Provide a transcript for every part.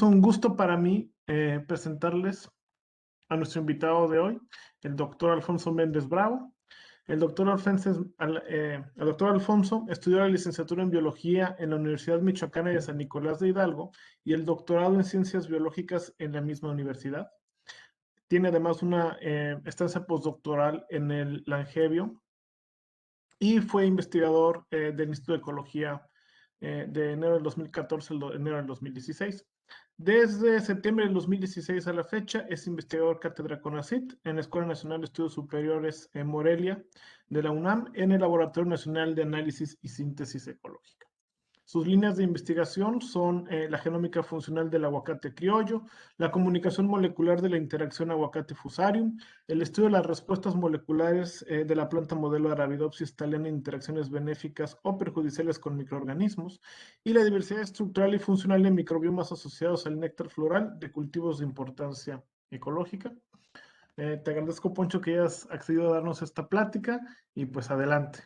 Un gusto para mí presentarles a nuestro invitado de hoy, el doctor Alfonso Méndez Bravo. El doctor Alfonso estudió la licenciatura en biología en la Universidad Michoacana de San Nicolás de Hidalgo y el doctorado en ciencias biológicas en la misma universidad. Tiene además una estancia postdoctoral en el Langevio y fue investigador del Instituto de Ecología de enero del 2014 a enero del 2016. Desde septiembre del 2016 a la fecha es investigador cátedra CONACYT en la Escuela Nacional de Estudios Superiores en Morelia de la UNAM en el Laboratorio Nacional de Análisis y Síntesis Ecológica. Sus líneas de investigación son la genómica funcional del aguacate criollo, la comunicación molecular de la interacción aguacate-fusarium, el estudio de las respuestas moleculares de la planta modelo Arabidopsis thaliana en interacciones benéficas o perjudiciales con microorganismos, y la diversidad estructural y funcional de microbiomas asociados al néctar floral de cultivos de importancia ecológica. Te agradezco, Poncho, que hayas accedido a darnos esta plática y pues adelante.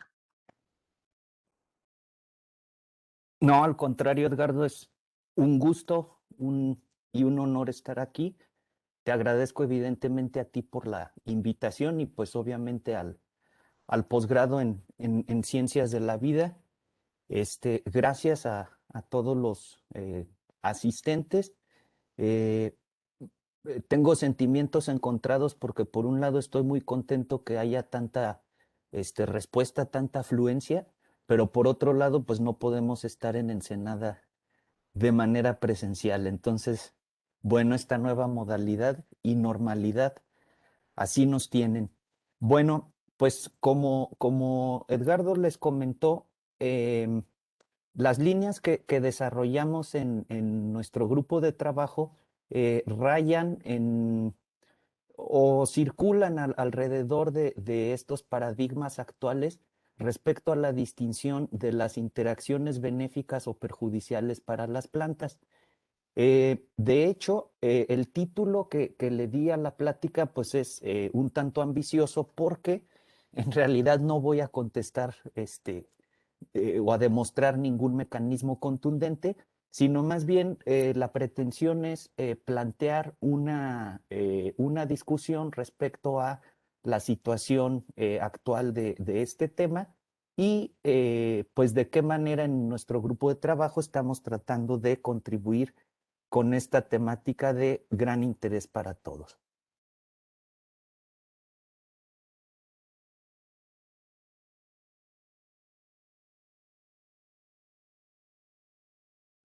No, al contrario, Edgardo, es un gusto y un honor estar aquí. Te agradezco evidentemente a ti por la invitación y pues obviamente al posgrado en Ciencias de la Vida. Gracias a todos los asistentes. Eh, Tengo sentimientos encontrados porque por un lado estoy muy contento que haya tanta respuesta, tanta afluencia, pero por otro lado pues no podemos estar en Ensenada de manera presencial. Entonces, bueno, esta nueva modalidad y normalidad, así nos tienen. Bueno, pues como Edgardo les comentó, las líneas que desarrollamos en nuestro grupo de trabajo rayan o circulan alrededor de estos paradigmas actuales respecto a la distinción de las interacciones benéficas o perjudiciales para las plantas. De hecho, el título que le di a la plática pues es un tanto ambicioso porque en realidad no voy a contestar o a demostrar ningún mecanismo contundente, sino más bien la pretensión es plantear una discusión respecto a la situación actual de este tema y pues de qué manera en nuestro grupo de trabajo estamos tratando de contribuir con esta temática de gran interés para todos.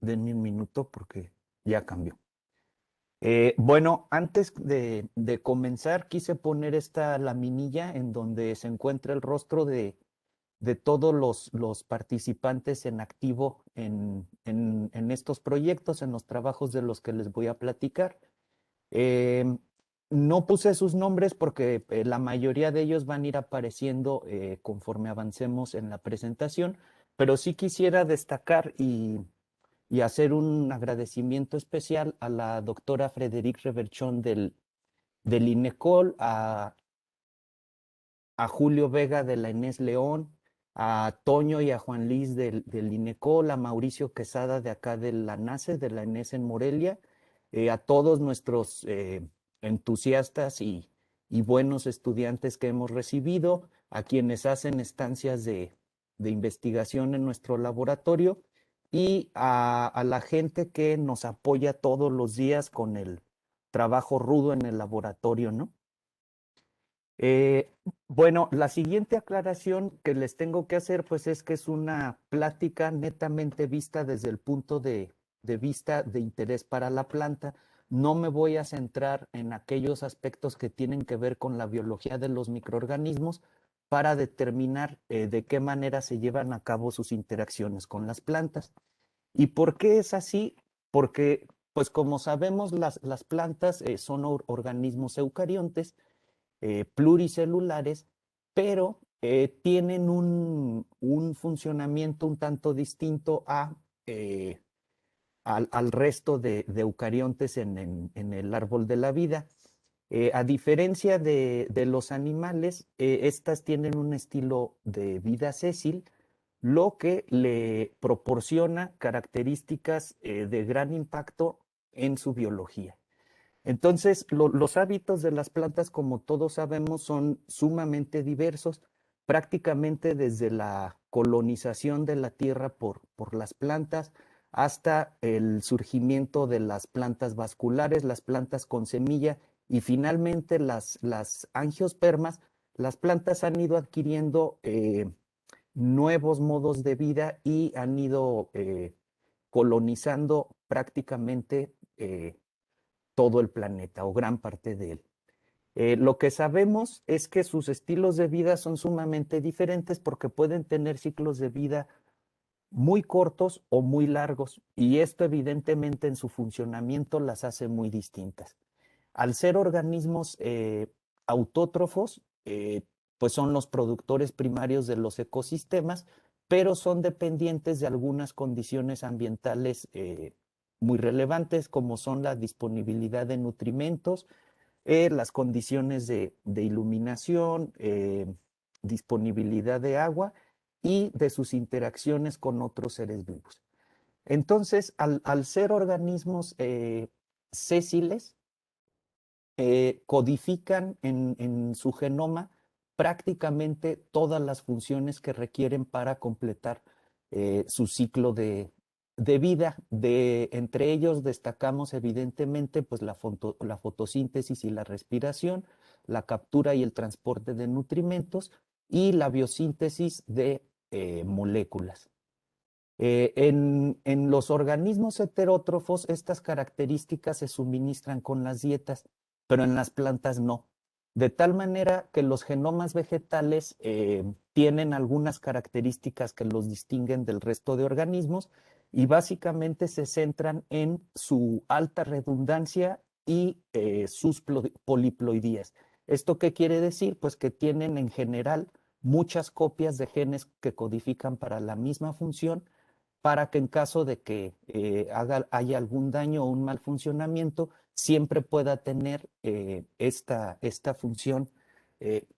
Denme un minuto porque ya cambió. Bueno, antes de comenzar, quise poner esta laminilla en donde se encuentra el rostro de todos los participantes en activo en estos proyectos, en los trabajos de los que les voy a platicar. No puse sus nombres porque la mayoría de ellos van a ir apareciendo conforme avancemos en la presentación, pero sí quisiera destacar y hacer un agradecimiento especial a la doctora Frederic Reverchón del INECOL, a Julio Vega de la Inés León, a Toño y a Juan Liz del INECOL, a Mauricio Quesada de acá de la NACE, de la Inés en Morelia, a todos nuestros entusiastas y buenos estudiantes que hemos recibido, a quienes hacen estancias de investigación en nuestro laboratorio y a la gente que nos apoya todos los días con el trabajo rudo en el laboratorio, ¿no? Bueno, la siguiente aclaración que les tengo que hacer, pues es que es una plática netamente vista desde el punto de vista de interés para la planta. No me voy a centrar en aquellos aspectos que tienen que ver con la biología de los microorganismos para determinar de qué manera se llevan a cabo sus interacciones con las plantas. ¿Y por qué es así? Porque, pues como sabemos, las plantas son organismos eucariontes pluricelulares, pero tienen un funcionamiento un tanto distinto al resto de eucariontes en el árbol de la vida. A diferencia de los animales, estas tienen un estilo de vida sésil, lo que le proporciona características de gran impacto en su biología. Entonces, los hábitos de las plantas, como todos sabemos, son sumamente diversos, prácticamente desde la colonización de la tierra por las plantas hasta el surgimiento de las plantas vasculares, las plantas con semilla y finalmente las angiospermas. Las plantas han ido adquiriendo nuevos modos de vida y han ido colonizando prácticamente todo el planeta o gran parte de él. Lo que sabemos es que sus estilos de vida son sumamente diferentes porque pueden tener ciclos de vida muy cortos o muy largos y esto evidentemente en su funcionamiento las hace muy distintas. Al ser organismos autótrofos, pues son los productores primarios de los ecosistemas, pero son dependientes de algunas condiciones ambientales muy relevantes, como son la disponibilidad de nutrimentos, las condiciones de iluminación, disponibilidad de agua y de sus interacciones con otros seres vivos. Entonces, al ser organismos sésiles, codifican en su genoma prácticamente todas las funciones que requieren para completar su ciclo de vida. Entre ellos destacamos evidentemente pues, la fotosíntesis y la respiración, la captura y el transporte de nutrimentos y la biosíntesis de moléculas. En los organismos heterótrofos, estas características se suministran con las dietas, pero en las plantas no. De tal manera que los genomas vegetales tienen algunas características que los distinguen del resto de organismos y básicamente se centran en su alta redundancia y sus poliploidías. ¿Esto qué quiere decir? Pues que tienen en general muchas copias de genes que codifican para la misma función para que en caso de que haya algún daño o un mal funcionamiento, siempre pueda tener esta función,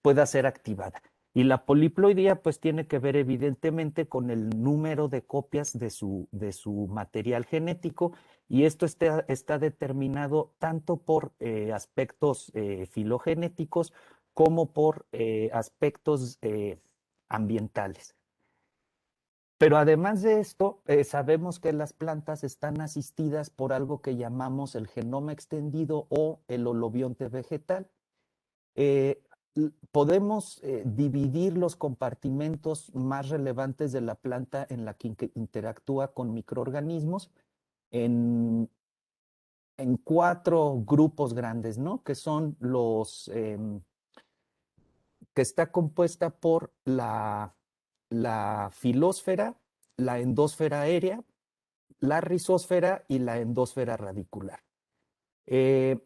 pueda ser activada. Y la poliploidía pues tiene que ver evidentemente con el número de copias de su material genético y esto está determinado tanto por aspectos filogenéticos como por aspectos ambientales. Pero además de esto, sabemos que las plantas están asistidas por algo que llamamos el genoma extendido o el holobionte vegetal. Eh, Podemos dividir los compartimentos más relevantes de la planta en la que interactúa con microorganismos en, en 4 grupos grandes, ¿no? Que son que está compuesta por la filósfera, la endósfera aérea, la rizósfera y la endósfera radicular. Eh,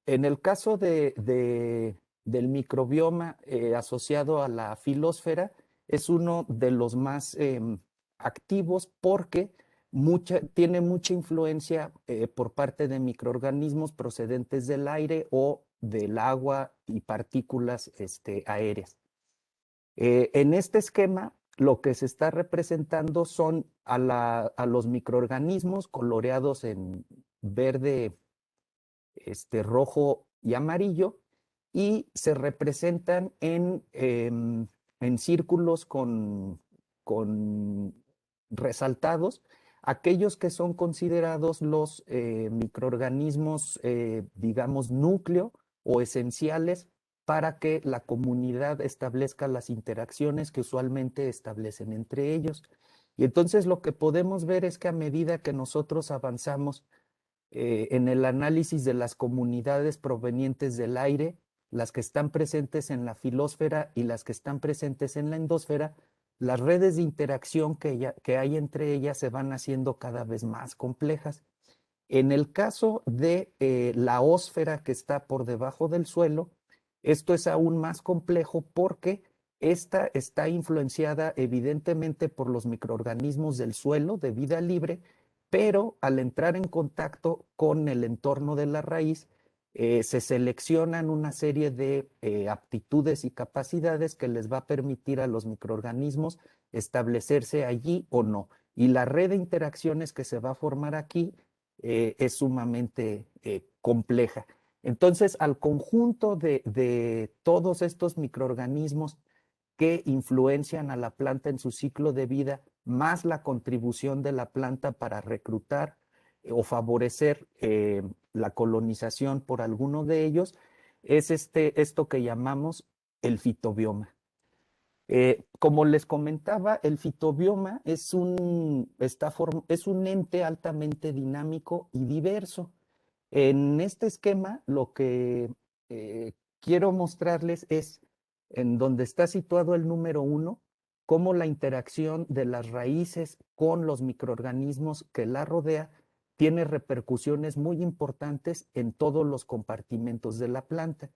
en el caso del microbioma asociado a la filósfera, es uno de los más activos porque tiene mucha influencia por parte de microorganismos procedentes del aire o del agua y partículas aéreas. En este esquema, lo que se está representando son a los microorganismos coloreados en verde, rojo y amarillo, y se representan en círculos con resaltados aquellos que son considerados los microorganismos, digamos, núcleo o esenciales para que la comunidad establezca las interacciones que usualmente establecen entre ellos. Y entonces lo que podemos ver es que a medida que nosotros avanzamos en el análisis de las comunidades provenientes del aire, las que están presentes en la filósfera y las que están presentes en la endósfera, las redes de interacción que hay entre ellas se van haciendo cada vez más complejas. En el caso de la ósfera que está por debajo del suelo, esto es aún más complejo porque esta está influenciada evidentemente por los microorganismos del suelo de vida libre, pero al entrar en contacto con el entorno de la raíz, se seleccionan una serie de aptitudes y capacidades que les va a permitir a los microorganismos establecerse allí o no. Y la red de interacciones que se va a formar aquí es sumamente compleja. Entonces, al conjunto de todos estos microorganismos que influencian a la planta en su ciclo de vida, más la contribución de la planta para reclutar o favorecer la colonización por alguno de ellos, es esto que llamamos el fitobioma. Como les comentaba, el fitobioma es es un ente altamente dinámico y diverso. En este esquema, lo que quiero mostrarles es en donde está situado el número 1, cómo la interacción de las raíces con los microorganismos que la rodea tiene repercusiones muy importantes en todos los compartimentos de la planta.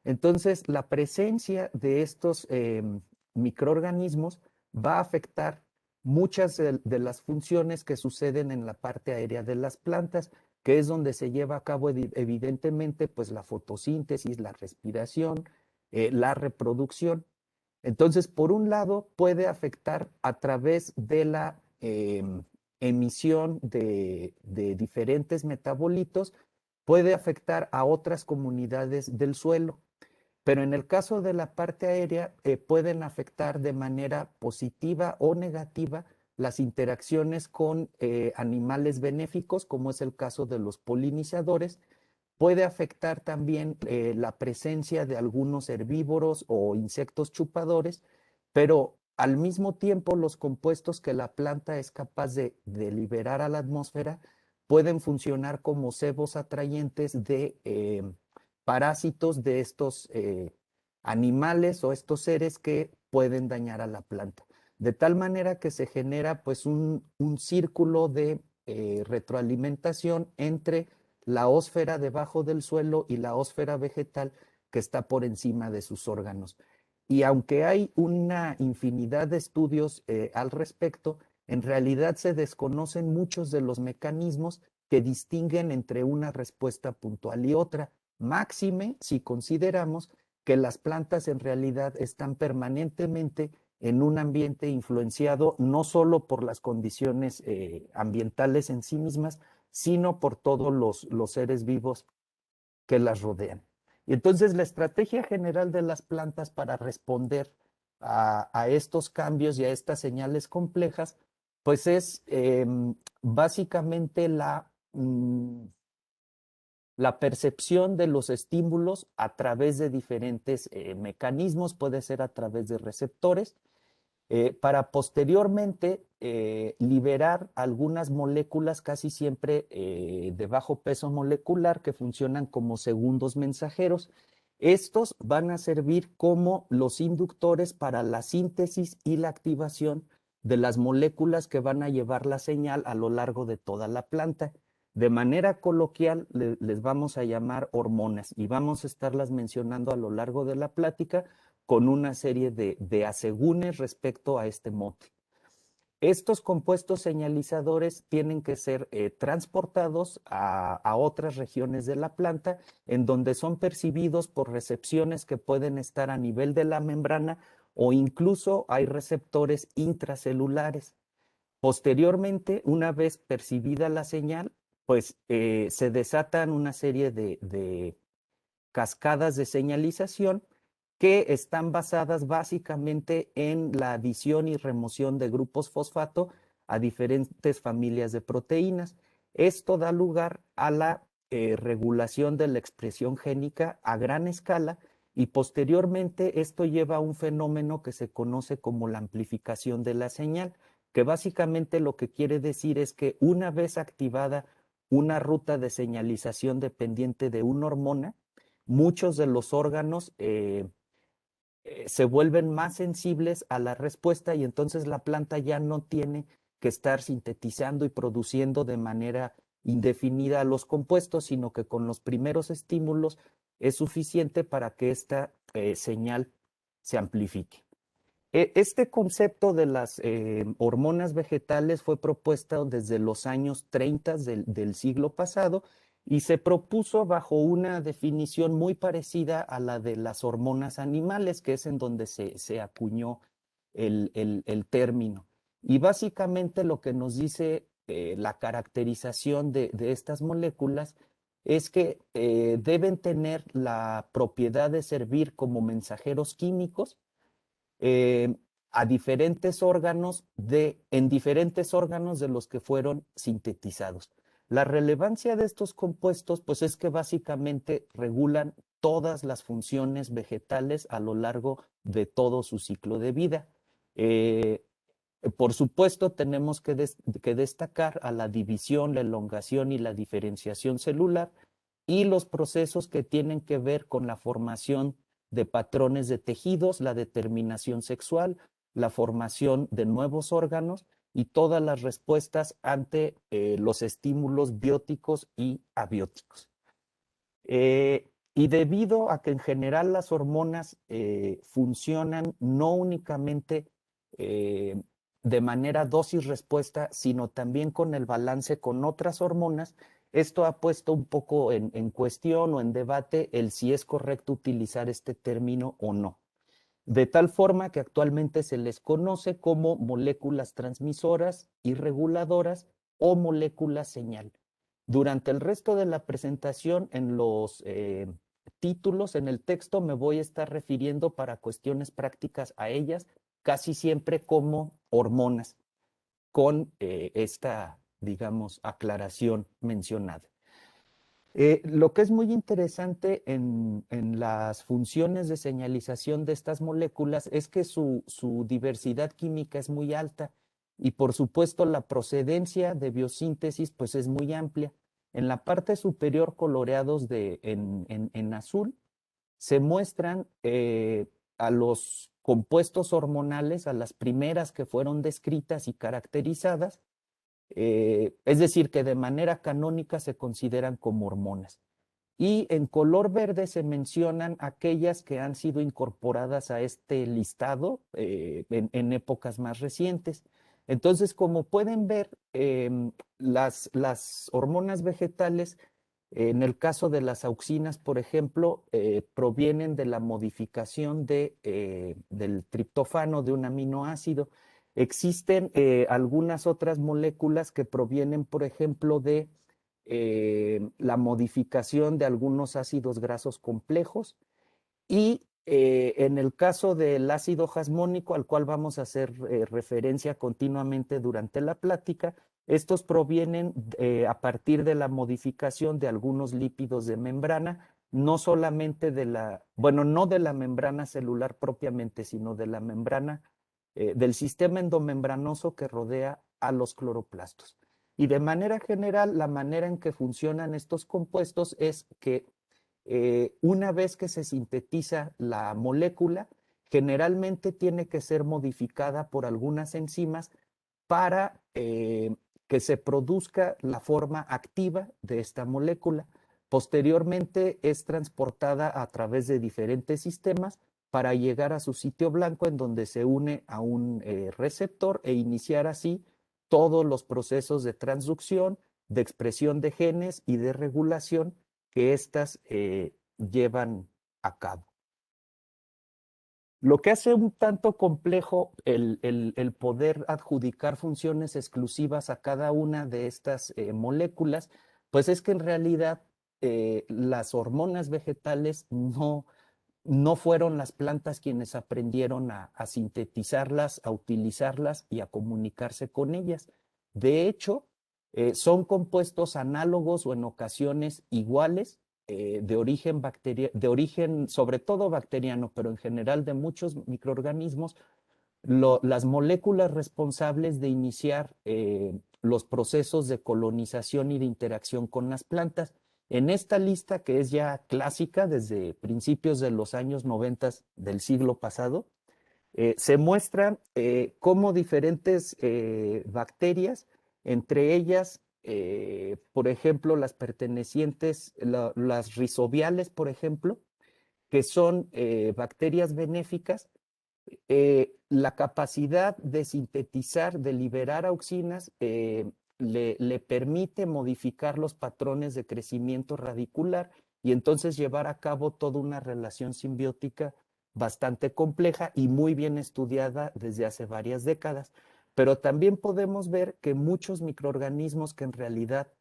Entonces, la presencia de estos microorganismos va a afectar muchas de las funciones que suceden en la parte aérea de las plantas, que es donde se lleva a cabo evidentemente pues la fotosíntesis, la respiración, la reproducción. Entonces, por un lado, puede afectar a través de la emisión de diferentes metabolitos, puede afectar a otras comunidades del suelo. Pero en el caso de la parte aérea, pueden afectar de manera positiva o negativa las interacciones con animales benéficos, como es el caso de los polinizadores. Puede afectar también la presencia de algunos herbívoros o insectos chupadores, pero al mismo tiempo los compuestos que la planta es capaz de liberar a la atmósfera pueden funcionar como cebos atrayentes de parásitos de estos animales o estos seres que pueden dañar a la planta. De tal manera que se genera pues un círculo de retroalimentación entre la ósfera debajo del suelo y la ósfera vegetal que está por encima de sus órganos. Y aunque hay una infinidad de estudios al respecto, en realidad se desconocen muchos de los mecanismos que distinguen entre una respuesta puntual y otra, máxime si consideramos que las plantas en realidad están permanentemente en un ambiente influenciado no solo por las condiciones ambientales en sí mismas, sino por todos los seres vivos que las rodean. Y entonces la estrategia general de las plantas para responder a estos cambios y a estas señales complejas, pues es básicamente la percepción de los estímulos a través de diferentes mecanismos, puede ser a través de receptores, para posteriormente liberar algunas moléculas casi siempre de bajo peso molecular que funcionan como segundos mensajeros. Estos van a servir como los inductores para la síntesis y la activación de las moléculas que van a llevar la señal a lo largo de toda la planta. De manera coloquial les vamos a llamar hormonas y vamos a estarlas mencionando a lo largo de la plática con una serie de asegúnes respecto a este mote. Estos compuestos señalizadores tienen que ser transportados a otras regiones de la planta en donde son percibidos por recepciones que pueden estar a nivel de la membrana o incluso hay receptores intracelulares. Posteriormente, una vez percibida la señal, pues se desatan una serie de cascadas de señalización que están basadas básicamente en la adición y remoción de grupos fosfato a diferentes familias de proteínas. Esto da lugar a la regulación de la expresión génica a gran escala y posteriormente esto lleva a un fenómeno que se conoce como la amplificación de la señal, que básicamente lo que quiere decir es que una vez activada una ruta de señalización dependiente de una hormona, muchos de los órganos se vuelven más sensibles a la respuesta y entonces la planta ya no tiene que estar sintetizando y produciendo de manera indefinida los compuestos, sino que con los primeros estímulos es suficiente para que esta señal se amplifique. Este concepto de las hormonas vegetales fue propuesto desde los años 30 del siglo pasado y se propuso bajo una definición muy parecida a la de las hormonas animales, que es en donde se acuñó el término. Y básicamente lo que nos dice la caracterización de estas moléculas es que deben tener la propiedad de servir como mensajeros químicos eh, a diferentes órganos en diferentes órganos de los que fueron sintetizados. La relevancia de estos compuestos, pues es que básicamente regulan todas las funciones vegetales a lo largo de todo su ciclo de vida. Por supuesto, tenemos que destacar a la división, la elongación y la diferenciación celular y los procesos que tienen que ver con la formación de patrones de tejidos, la determinación sexual, la formación de nuevos órganos y todas las respuestas ante los estímulos bióticos y abióticos. Y debido a que en general las hormonas funcionan no únicamente de manera dosis-respuesta, sino también con el balance con otras hormonas, esto ha puesto un poco en cuestión o en debate el si es correcto utilizar este término o no. De tal forma que actualmente se les conoce como moléculas transmisoras y reguladoras o moléculas señal. Durante el resto de la presentación, en los títulos, en el texto, me voy a estar refiriendo para cuestiones prácticas a ellas, casi siempre como hormonas, con esta, digamos, aclaración mencionada. Lo que es muy interesante en las funciones de señalización de estas moléculas es que su diversidad química es muy alta y por supuesto la procedencia de biosíntesis pues es muy amplia. En la parte superior coloreados en azul se muestran a los compuestos hormonales, a las primeras que fueron descritas y caracterizadas, es decir, que de manera canónica se consideran como hormonas. Y en color verde se mencionan aquellas que han sido incorporadas a este listado en épocas más recientes. Entonces, como pueden ver, las hormonas vegetales, en el caso de las auxinas, por ejemplo, provienen de la modificación del triptófano de un aminoácido. Existen algunas otras moléculas que provienen, por ejemplo, de la modificación de algunos ácidos grasos complejos y en el caso del ácido jasmónico, al cual vamos a hacer referencia continuamente durante la plática, estos provienen a partir de la modificación de algunos lípidos de membrana, no solamente bueno, no de la membrana celular propiamente, sino de la membrana del sistema endomembranoso que rodea a los cloroplastos. Y de manera general, la manera en que funcionan estos compuestos es que una vez que se sintetiza la molécula, generalmente tiene que ser modificada por algunas enzimas para que se produzca la forma activa de esta molécula. Posteriormente es transportada a través de diferentes sistemas para llegar a su sitio blanco en donde se une a un receptor e iniciar así todos los procesos de transducción, de expresión de genes y de regulación que éstas llevan a cabo. Lo que hace un tanto complejo el poder adjudicar funciones exclusivas a cada una de estas moléculas, pues es que en realidad las hormonas vegetales no fueron las plantas quienes aprendieron a sintetizarlas, a utilizarlas y a comunicarse con ellas. De hecho, son compuestos análogos o en ocasiones iguales de origen sobre todo bacteriano, pero en general de muchos microorganismos, las moléculas responsables de iniciar los procesos de colonización y de interacción con las plantas. En esta lista, que es ya clásica desde principios de los años 90 del siglo pasado, se muestra cómo diferentes bacterias, entre ellas, por ejemplo, las pertenecientes, las rizobiales, por ejemplo, que son bacterias benéficas, la capacidad de sintetizar, de liberar auxinas, le permite modificar los patrones de crecimiento radicular y entonces llevar a cabo toda una relación simbiótica bastante compleja y muy bien estudiada desde hace varias décadas. pero también podemos ver que muchos microorganismos que en realidad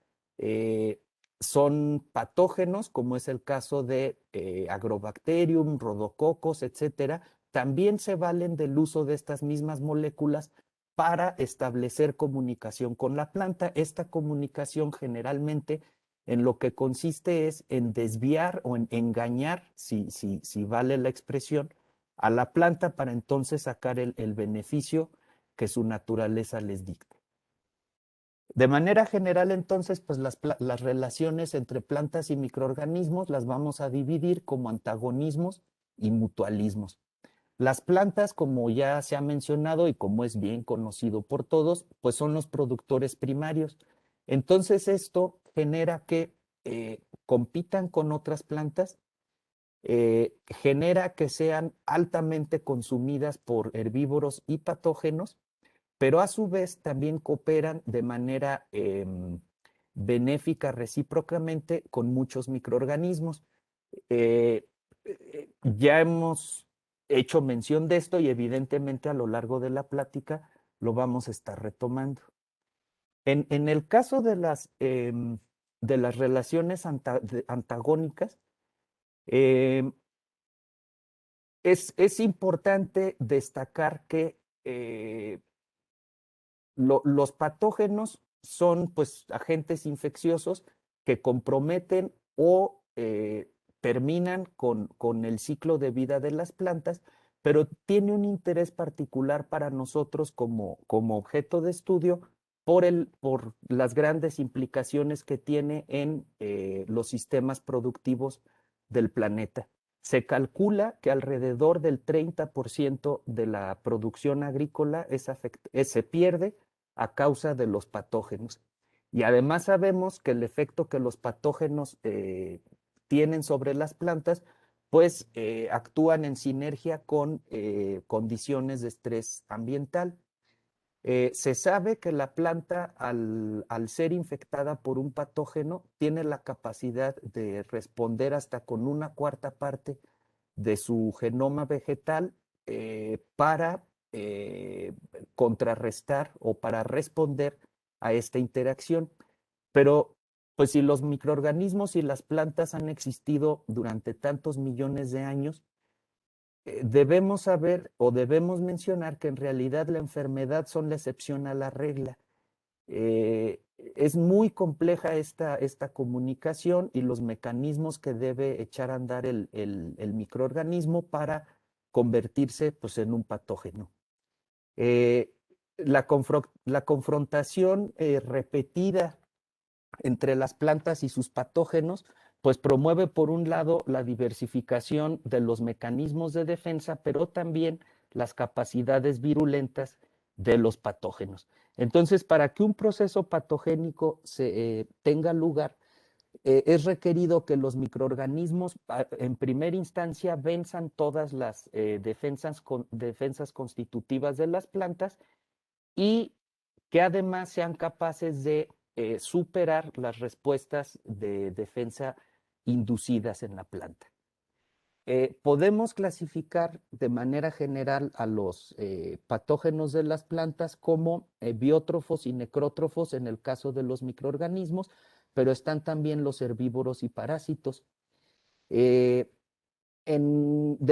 son patógenos, como es el caso de Agrobacterium, Rhodococos, etcétera, también se valen del uso de estas mismas moléculas para establecer comunicación con la planta. Esta comunicación generalmente en lo que consiste es en desviar o en engañar, si vale la expresión, a la planta para entonces sacar el beneficio que su naturaleza les dicta. De manera general, entonces, pues las relaciones entre plantas y microorganismos las vamos a dividir como antagonismos y mutualismos. Las plantas, como ya se ha mencionado y como es bien conocido por todos, pues son los productores primarios. Entonces, esto genera que compitan con otras plantas, genera que sean altamente consumidas por herbívoros y patógenos, pero a su vez también cooperan de manera benéfica recíprocamente con muchos microorganismos. Eh, ya hemos hecho mención de esto y evidentemente a lo largo de la plática lo vamos a estar retomando. En el caso de las relaciones antagónicas, eh, es importante destacar que los patógenos son pues agentes infecciosos que comprometen o terminan con el ciclo de vida de las plantas, pero tiene un interés particular para nosotros como objeto de estudio por las grandes implicaciones que tiene en los sistemas productivos del planeta. Se calcula que alrededor del 30% de la producción agrícola se pierde a causa de los patógenos. Y además sabemos que el efecto que los patógenos tienen sobre las plantas, pues actúan en sinergia con condiciones de estrés ambiental. Se sabe que la planta, al ser infectada por un patógeno, tiene la capacidad de responder hasta con una cuarta parte de su genoma vegetal para contrarrestar o para responder a esta interacción. Pero, pues si los microorganismos y las plantas han existido durante tantos millones de años, debemos saber o debemos mencionar que en realidad la enfermedad son la excepción a la regla. Es muy compleja esta comunicación y los mecanismos que debe echar a andar el microorganismo para convertirse pues, en un patógeno. La confrontación repetida entre las plantas y sus patógenos, pues promueve por un lado la diversificación de los mecanismos de defensa, pero también las capacidades virulentas de los patógenos. Entonces, para que un proceso patogénico tenga lugar, es requerido que los microorganismos en primera instancia venzan todas las defensas constitutivas de las plantas y que además sean capaces de superar las respuestas de defensa inducidas en la planta. Podemos clasificar de manera general a los patógenos de las plantas como biótrofos y necrótrofos en el caso de los microorganismos, pero están también los herbívoros y parásitos. De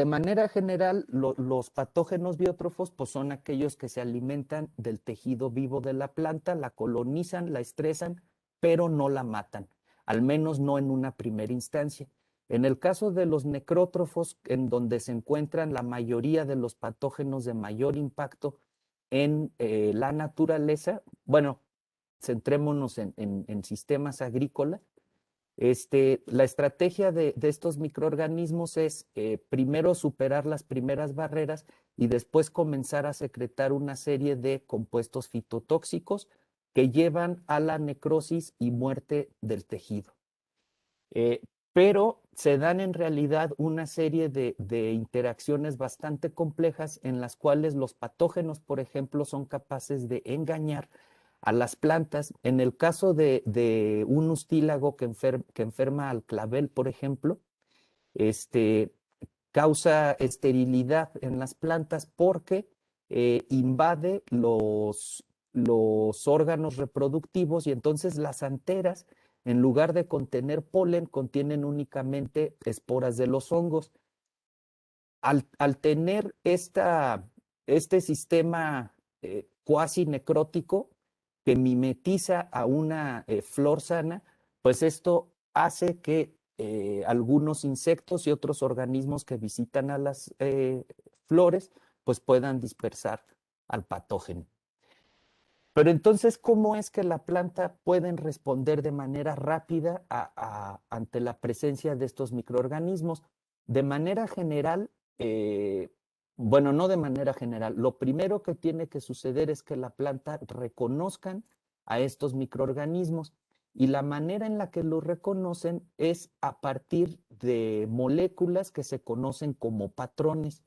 manera general, los patógenos biótrofos pues, son aquellos que se alimentan del tejido vivo de la planta, la colonizan, la estresan, pero no la matan, al menos no en una primera instancia. En el caso de los necrótrofos, en donde se encuentran la mayoría de los patógenos de mayor impacto en la naturaleza, bueno, centrémonos en sistemas agrícolas. La estrategia de estos microorganismos es primero superar las primeras barreras y después comenzar a secretar una serie de compuestos fitotóxicos que llevan a la necrosis y muerte del tejido. Pero se dan en realidad una serie de interacciones bastante complejas en las cuales los patógenos, por ejemplo, son capaces de engañar a las plantas. En el caso de un ustílago que enferma al clavel, por ejemplo, causa esterilidad en las plantas porque invade los órganos reproductivos y entonces las anteras, en lugar de contener polen, contienen únicamente esporas de los hongos. Al tener este sistema cuasi necrótico que mimetiza a una flor sana, pues esto hace que algunos insectos y otros organismos que visitan a las flores pues puedan dispersar al patógeno. Pero entonces, ¿cómo es que la planta puede responder de manera rápida ante la presencia de estos microorganismos? De manera general, bueno, no de manera general, lo primero que tiene que suceder es que la planta reconozcan a estos microorganismos y la manera en la que lo reconocen es a partir de moléculas que se conocen como patrones.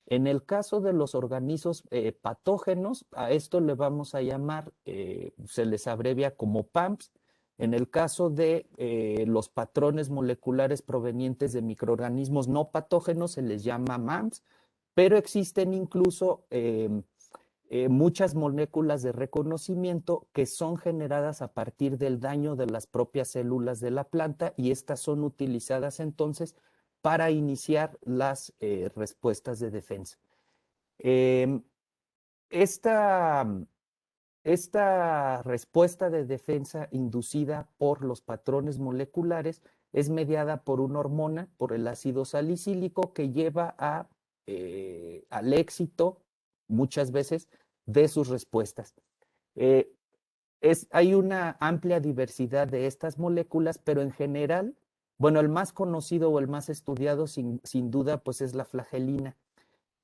En el caso de los organismos patógenos, a esto le vamos a llamar, se les abrevia como PAMPs. En el caso de los patrones moleculares provenientes de microorganismos no patógenos, se les llama MAMPs, pero existen incluso muchas moléculas de reconocimiento que son generadas a partir del daño de las propias células de la planta y estas son utilizadas entonces para iniciar las respuestas de defensa. Eh, esta, esta respuesta de defensa inducida por los patrones moleculares es mediada por una hormona, por el ácido salicílico, que lleva al éxito muchas veces de sus respuestas. Eh, hay una amplia diversidad de estas moléculas, pero en general, bueno, el más conocido o el más estudiado sin duda, pues es la flagelina,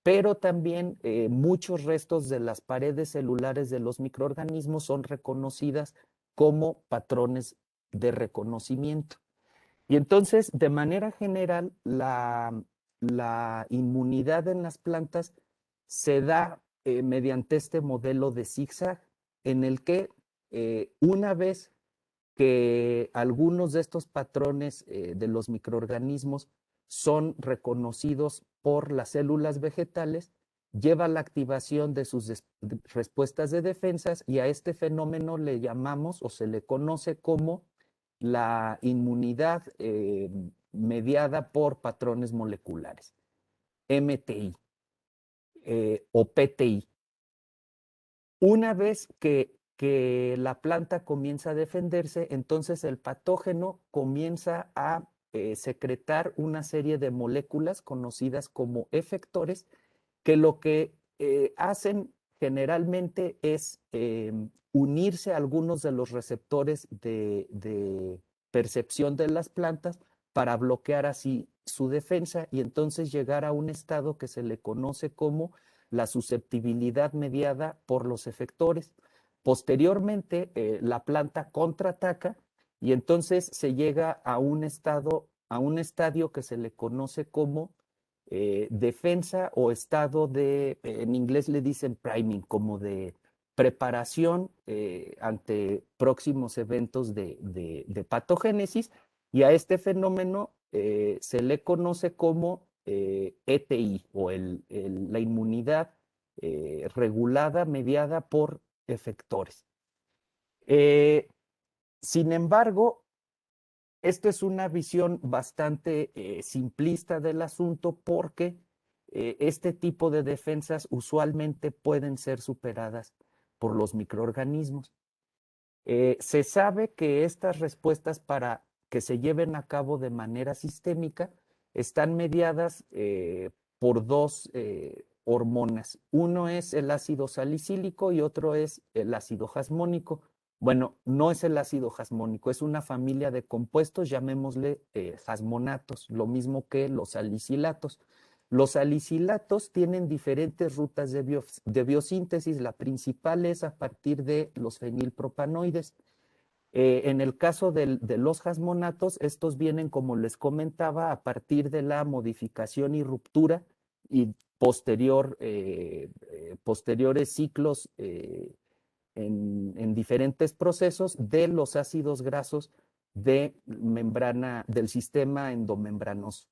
pero también muchos restos de las paredes celulares de los microorganismos son reconocidas como patrones de reconocimiento. Y entonces, de manera general, la inmunidad en las plantas se da mediante este modelo de zigzag, en el que una vez que algunos de estos patrones de los microorganismos son reconocidos por las células vegetales, lleva la activación de sus respuestas de defensas y a este fenómeno le llamamos o se le conoce como la inmunidad mediada por patrones moleculares, MTI o PTI. Una vez que la planta comienza a defenderse, entonces el patógeno comienza a secretar una serie de moléculas conocidas como efectores, que lo que hacen generalmente es unirse a algunos de los receptores de percepción de las plantas para bloquear así su defensa y entonces llegar a un estado que se le conoce como la susceptibilidad mediada por los efectores. Posteriormente, la planta contraataca y entonces se llega a un estadio que se le conoce como defensa o estado en inglés le dicen priming, como de preparación ante próximos eventos de patogénesis, y a este fenómeno se le conoce como ETI o la inmunidad regulada mediada por efectores. Sin embargo, esto es una visión bastante simplista del asunto porque este tipo de defensas usualmente pueden ser superadas por los microorganismos. Se sabe que estas respuestas para que se lleven a cabo de manera sistémica están mediadas por dos hormonas. Uno es el ácido salicílico y otro es el ácido jasmónico. Bueno, no es el ácido jasmónico, es una familia de compuestos, llamémosle jasmonatos, lo mismo que los salicilatos. Los salicilatos tienen diferentes rutas de biosíntesis, la principal es a partir de los fenilpropanoides. En el caso de los jasmonatos, estos vienen, como les comentaba, a partir de la modificación y ruptura y posteriores ciclos en diferentes procesos de los ácidos grasos del sistema endomembranoso.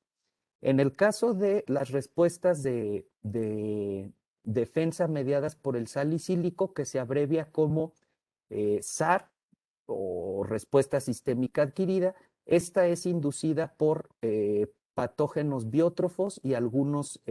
En el caso de las respuestas de defensa mediadas por el salicílico, que se abrevia como SAR o respuesta sistémica adquirida. Esta es inducida por patógenos biótrofos y algunos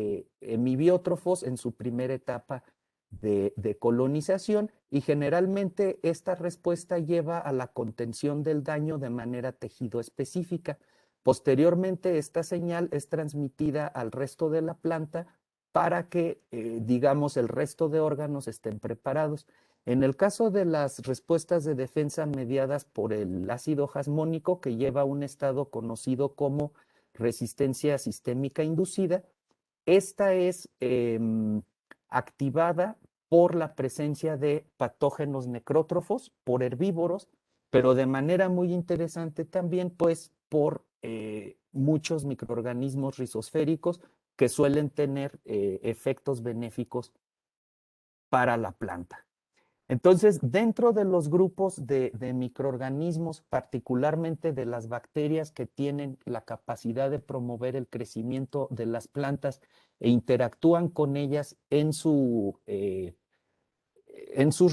hemibiótrofos en su primera etapa de colonización, y generalmente esta respuesta lleva a la contención del daño de manera tejido específica. Posteriormente, esta señal es transmitida al resto de la planta para que, digamos, el resto de órganos estén preparados. En el caso de las respuestas de defensa mediadas por el ácido jasmónico, que lleva a un estado conocido como resistencia sistémica inducida, esta es activada por la presencia de patógenos necrótrofos, por herbívoros, pero de manera muy interesante también, pues, por muchos microorganismos rizosféricos que suelen tener efectos benéficos para la planta. Entonces, dentro de los grupos de microorganismos, particularmente de las bacterias que tienen la capacidad de promover el crecimiento de las plantas e interactúan con ellas en sus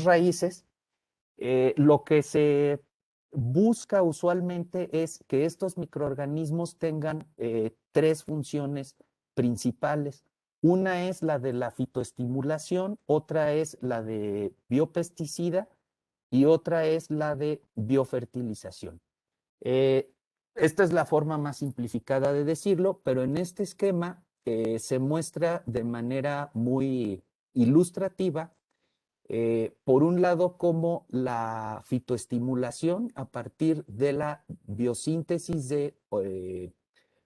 raíces, lo que se busca usualmente es que estos microorganismos tengan tres funciones principales. Una es la de la fitoestimulación, otra es la de biopesticida y otra es la de biofertilización. Esta es la forma más simplificada de decirlo, pero en este esquema se muestra de manera muy ilustrativa, por un lado, como la fitoestimulación a partir de la biosíntesis de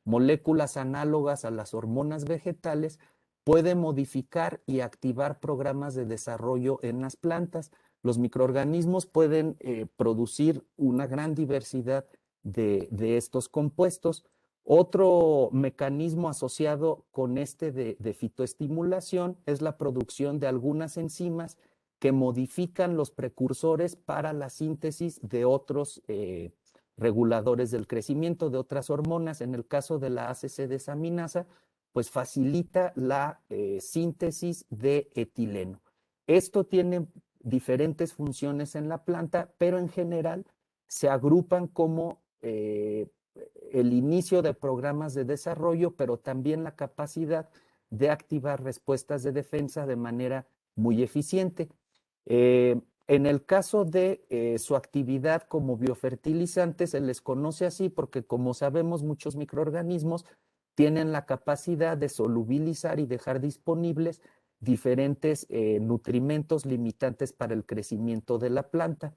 moléculas análogas a las hormonas vegetales puede modificar y activar programas de desarrollo en las plantas. Los microorganismos pueden producir una gran diversidad de estos compuestos. Otro mecanismo asociado con este de fitoestimulación es la producción de algunas enzimas que modifican los precursores para la síntesis de otros reguladores del crecimiento, de otras hormonas. En el caso de la ACC desaminasa, pues facilita la síntesis de etileno. Esto tiene diferentes funciones en la planta, pero en general se agrupan como el inicio de programas de desarrollo, pero también la capacidad de activar respuestas de defensa de manera muy eficiente. En el caso de su actividad como biofertilizante, se les conoce así porque, como sabemos, muchos microorganismos tienen la capacidad de solubilizar y dejar disponibles diferentes nutrimentos limitantes para el crecimiento de la planta,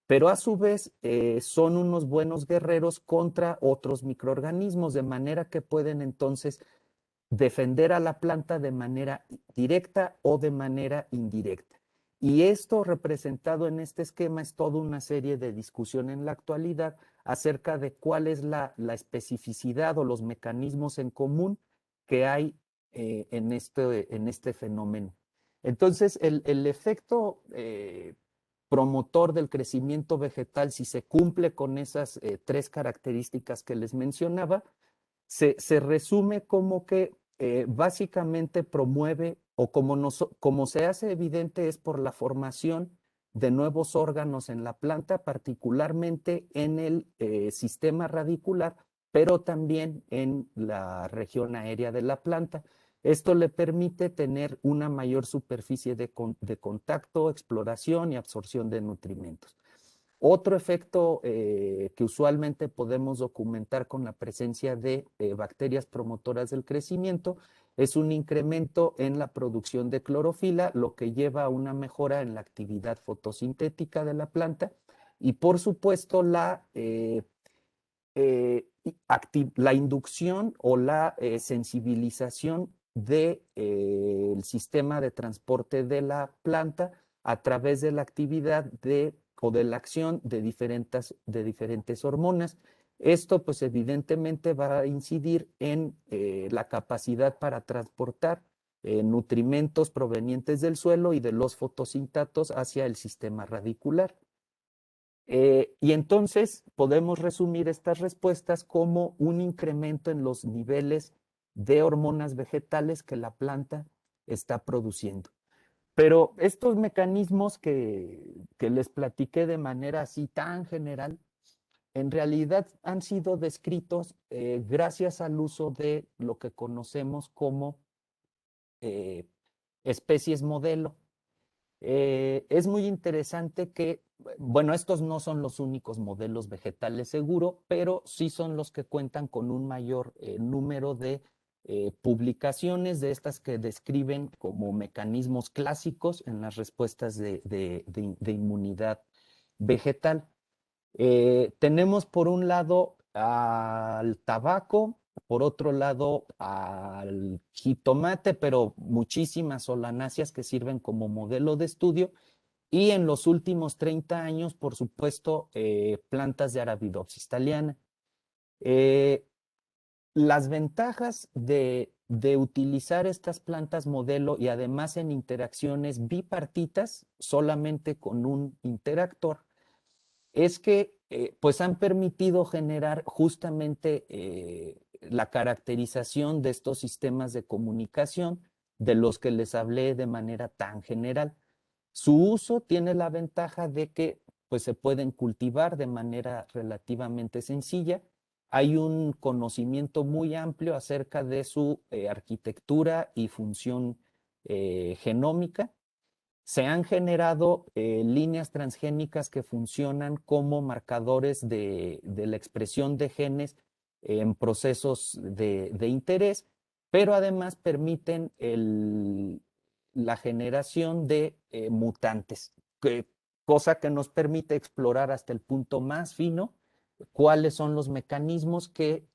pero a su vez son unos buenos guerreros contra otros microorganismos, de manera que pueden entonces defender a la planta de manera directa o de manera indirecta. Y esto representado en este esquema es toda una serie de discusión en la actualidad acerca de cuál es la especificidad o los mecanismos en común que hay en este fenómeno. Entonces, el efecto promotor del crecimiento vegetal, si se cumple con esas tres características que les mencionaba, se resume como que básicamente promueve, o como se hace evidente, es por la formación de nuevos órganos en la planta, particularmente en el sistema radicular, pero también en la región aérea de la planta. Esto le permite tener una mayor superficie de contacto, exploración y absorción de nutrimentos. Otro efecto que usualmente podemos documentar con la presencia de bacterias promotoras del crecimiento es un incremento en la producción de clorofila, lo que lleva a una mejora en la actividad fotosintética de la planta y, por supuesto, la inducción o la sensibilización del sistema de transporte de la planta a través de la actividad o de la acción de diferentes hormonas. Esto, pues, evidentemente va a incidir en la capacidad para transportar nutrimentos provenientes del suelo y de los fotosintatos hacia el sistema radicular. Y entonces podemos resumir estas respuestas como un incremento en los niveles de hormonas vegetales que la planta está produciendo. Pero estos mecanismos que les platiqué de manera así tan general, en realidad han sido descritos gracias al uso de lo que conocemos como eh, especies modelo. Es muy interesante que, bueno, estos no son los únicos modelos vegetales seguro, pero sí son los que cuentan con un mayor número de publicaciones de estas que describen como mecanismos clásicos en las respuestas de inmunidad vegetal. Tenemos por un lado al tabaco, por otro lado al jitomate, pero muchísimas solanáceas que sirven como modelo de estudio. Y en los últimos 30 años, por supuesto, plantas de Arabidopsis thaliana. Eh, las ventajas de utilizar estas plantas modelo y además en interacciones bipartitas, solamente con un interactor, es que pues han permitido generar justamente la caracterización de estos sistemas de comunicación de los que les hablé de manera tan general. Su uso tiene la ventaja de que pues se pueden cultivar de manera relativamente sencilla. Hay un conocimiento muy amplio acerca de su arquitectura y función genómica. Se han generado líneas transgénicas que funcionan como marcadores de la expresión de genes en procesos de interés, pero además permiten la generación de mutantes, cosa que nos permite explorar hasta el punto más fino cuáles son los mecanismos que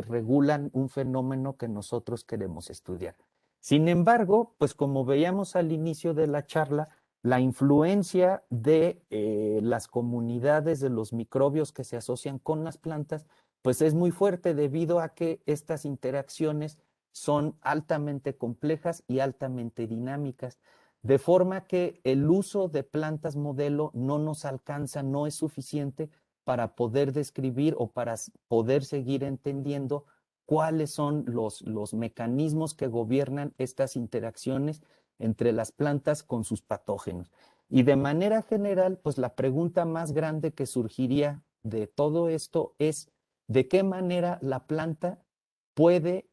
regulan un fenómeno que nosotros queremos estudiar. Sin embargo, pues como veíamos al inicio de la charla, la influencia de las comunidades de los microbios que se asocian con las plantas, pues es muy fuerte debido a que estas interacciones son altamente complejas y altamente dinámicas, de forma que el uso de plantas modelo no nos alcanza, no es suficiente para poder describir o para poder seguir entendiendo cuáles son los mecanismos que gobiernan estas interacciones entre las plantas con sus patógenos. Y de manera general, pues la pregunta más grande que surgiría de todo esto es de qué manera la planta puede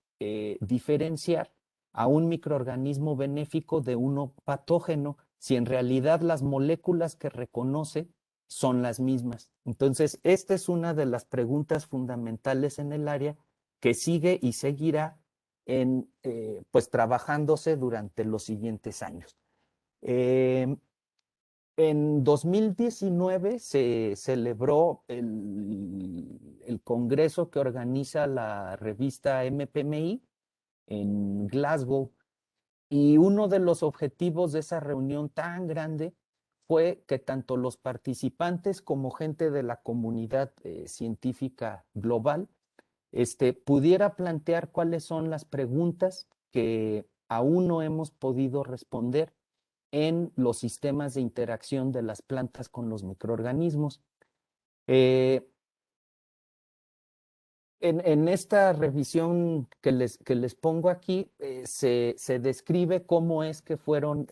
diferenciar a un microorganismo benéfico de uno patógeno si en realidad las moléculas que reconoce son las mismas. Entonces, esta es una de las preguntas fundamentales en el área que sigue y seguirá pues trabajándose durante los siguientes años. En 2019 se celebró el congreso que organiza la revista MPMI en Glasgow, y uno de los objetivos de esa reunión tan grande fue que tanto los participantes como gente de la comunidad científica global pudiera plantear cuáles son las preguntas que aún no hemos podido responder en los sistemas de interacción de las plantas con los microorganismos. En esta revisión que les pongo aquí, se describe cómo es que fueron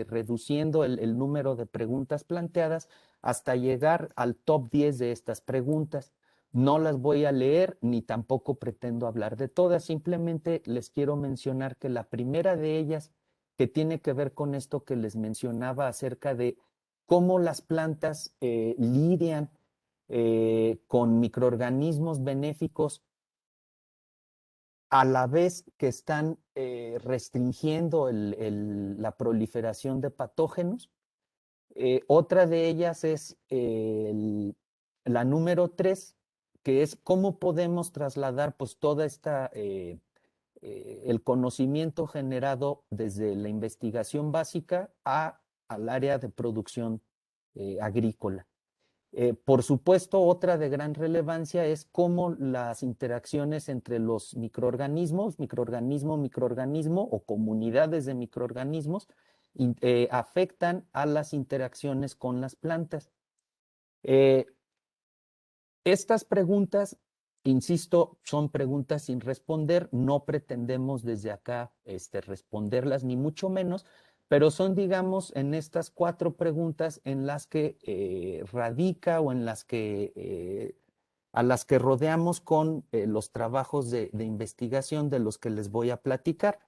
reduciendo el número de preguntas planteadas hasta llegar al top 10 de estas preguntas. No las voy a leer ni tampoco pretendo hablar de todas, simplemente les quiero mencionar que la primera de ellas, que tiene que ver con esto que les mencionaba acerca de cómo las plantas lidian con microorganismos benéficos a la vez que están restringiendo la proliferación de patógenos. Otra de ellas es la número 3, que es cómo podemos trasladar pues toda esta el conocimiento generado desde la investigación básica al área de producción agrícola. Por supuesto, otra de gran relevancia es cómo las interacciones entre los microorganismo o comunidades de microorganismos afectan a las interacciones con las plantas. Estas preguntas, insisto, son preguntas sin responder, no pretendemos desde acá responderlas, ni mucho menos, pero son, digamos, en estas 4 preguntas en las que radica o en las que a las que rodeamos con los trabajos de investigación de los que les voy a platicar.